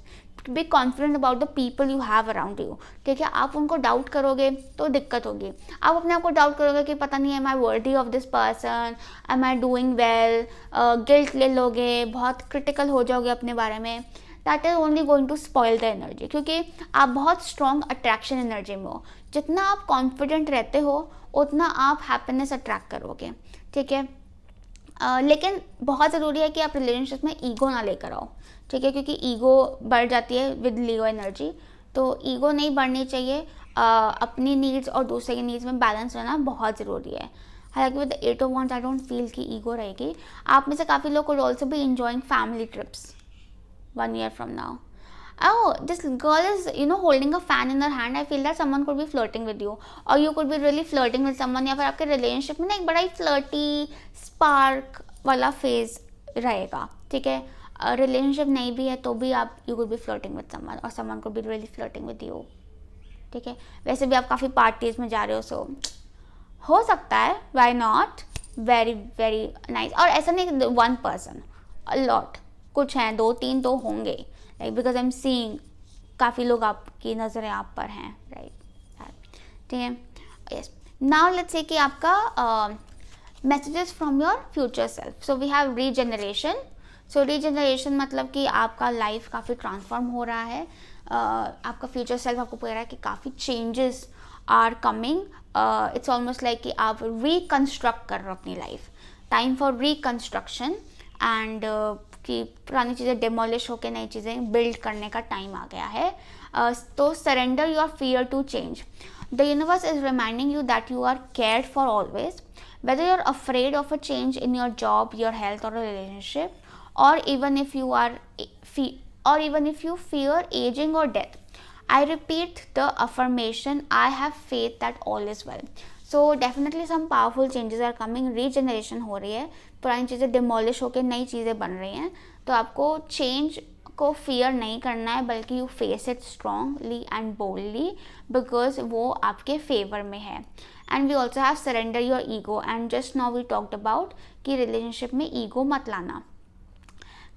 be confident about the people you have around you, ठीक है. आप उनको डाउट करोगे तो दिक्कत होगी. आप अपने आप को डाउट करोगे कि पता नहीं am I worthy of this person, am I doing well, guilt ले लोगे, बहुत क्रिटिकल हो जाओगे अपने बारे में. That is only going to spoil the energy, क्योंकि आप बहुत स्ट्रॉन्ग अट्रैक्शन एनर्जी में हो. जितना आप कॉन्फिडेंट रहते हो उतना आप हैप्पीनेस अट्रैक्ट करोगे, ठीक है. लेकिन बहुत ज़रूरी है कि आप रिलेशनशिप में ईगो ना लेकर आओ, ठीक है, क्योंकि ईगो बढ़ जाती है विद लियो एनर्जी. तो ईगो नहीं बढ़नी चाहिए. अपनी नीड्स और दूसरे की नीड्स में बैलेंस रहना बहुत ज़रूरी है. हालांकि with 8 of wands I don't feel कि ईगो रहेगी. आप में से काफ़ी लोग को ऑल्सो भी enjoying family trips 1 year from now. oh, this girl is, holding a fan in her hand, I feel that someone could be flirting with you, or you could be really flirting with someone, या फिर आपके relationship में ना एक बड़ा ही flirty spark वाला phase रहेगा, ठीक है. रिलेशनशिप नहीं भी है तो भी आप you could be flirting with someone, और someone could be really flirting with you, ठीक है. वैसे भी आप काफ़ी पार्टीज में जा रहे हो, सो हो सकता है, why not, very very nice. और ऐसा नहीं वन पर्सन, अ लॉट, कुछ हैं, 2-3 तो होंगे, like because I am seeing काफ़ी लोग आपकी नज़रें आप पर हैं, राइट, ठीक है. यस, नाउ लेट्स से कि आपका messages from your future self. So we have regeneration. So regeneration मतलब कि आपका लाइफ काफ़ी ट्रांसफॉर्म हो रहा है. आपका फ्यूचर सेल्फ आपको कह रहा है कि काफ़ी changes are coming. It's almost like कि आप रिकन्स्ट्रक्ट कर रहे हो अपनी life. Time for reconstruction and कि पुरानी चीज़ें डिमोलिश होकर नई चीज़ें बिल्ड करने का टाइम आ गया है. तो surrender your fear to change. The universe is reminding you that you are cared for always. Whether you're afraid of a change in your job, your health, or a relationship, or even if you fear aging or death, I repeat the affirmation, I have faith that all is well. So definitely some powerful changes are coming. Regeneration हो रही है, पुरानी चीज़ें demolish होकर नई चीज़ें बन रही हैं. तो आपको change को fear नहीं करना है, बल्कि you face it strongly and boldly because वो आपके favor में है. And we also have surrender your ego, and just now we talked about कि relationship में ego मत लाना.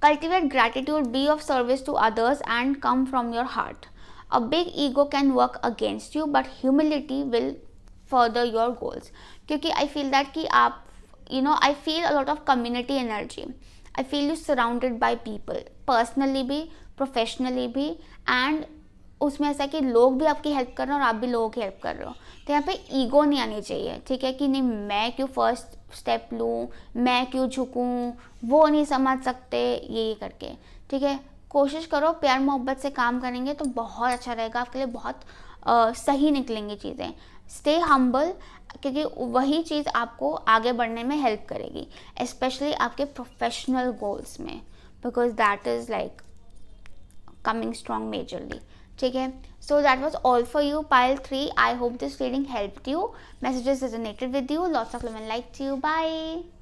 Cultivate gratitude, be of service to others and come from your heart. A big ego can work against you, but humility will further your goals. क्योंकि I feel that कि आप, I feel a lot of community energy. I feel you surrounded by people, personally भी, professionally भी, and उसमें ऐसा कि लोग भी आपकी हेल्प कर रहे हैं और आप भी लोगों की हेल्प कर रहे हो. तो यहाँ पे ईगो नहीं आनी चाहिए, ठीक है, कि नहीं मैं क्यों फर्स्ट स्टेप लूँ, मैं क्यों झुकूँ, वो नहीं समझ सकते, ये करके, ठीक है. कोशिश करो, प्यार मोहब्बत से काम करेंगे तो बहुत अच्छा रहेगा आपके लिए, बहुत सही निकलेंगी चीज़ें. स्टे हम्बल, क्योंकि वही चीज़ आपको आगे बढ़ने में हेल्प करेगी, स्पेशली आपके प्रोफेशनल गोल्स में, because that is like coming strong majorly, ठीक है. So that was all for you, pile 3. I hope this reading helped you. Messages resonated with you. Lots of love and light to you. Bye.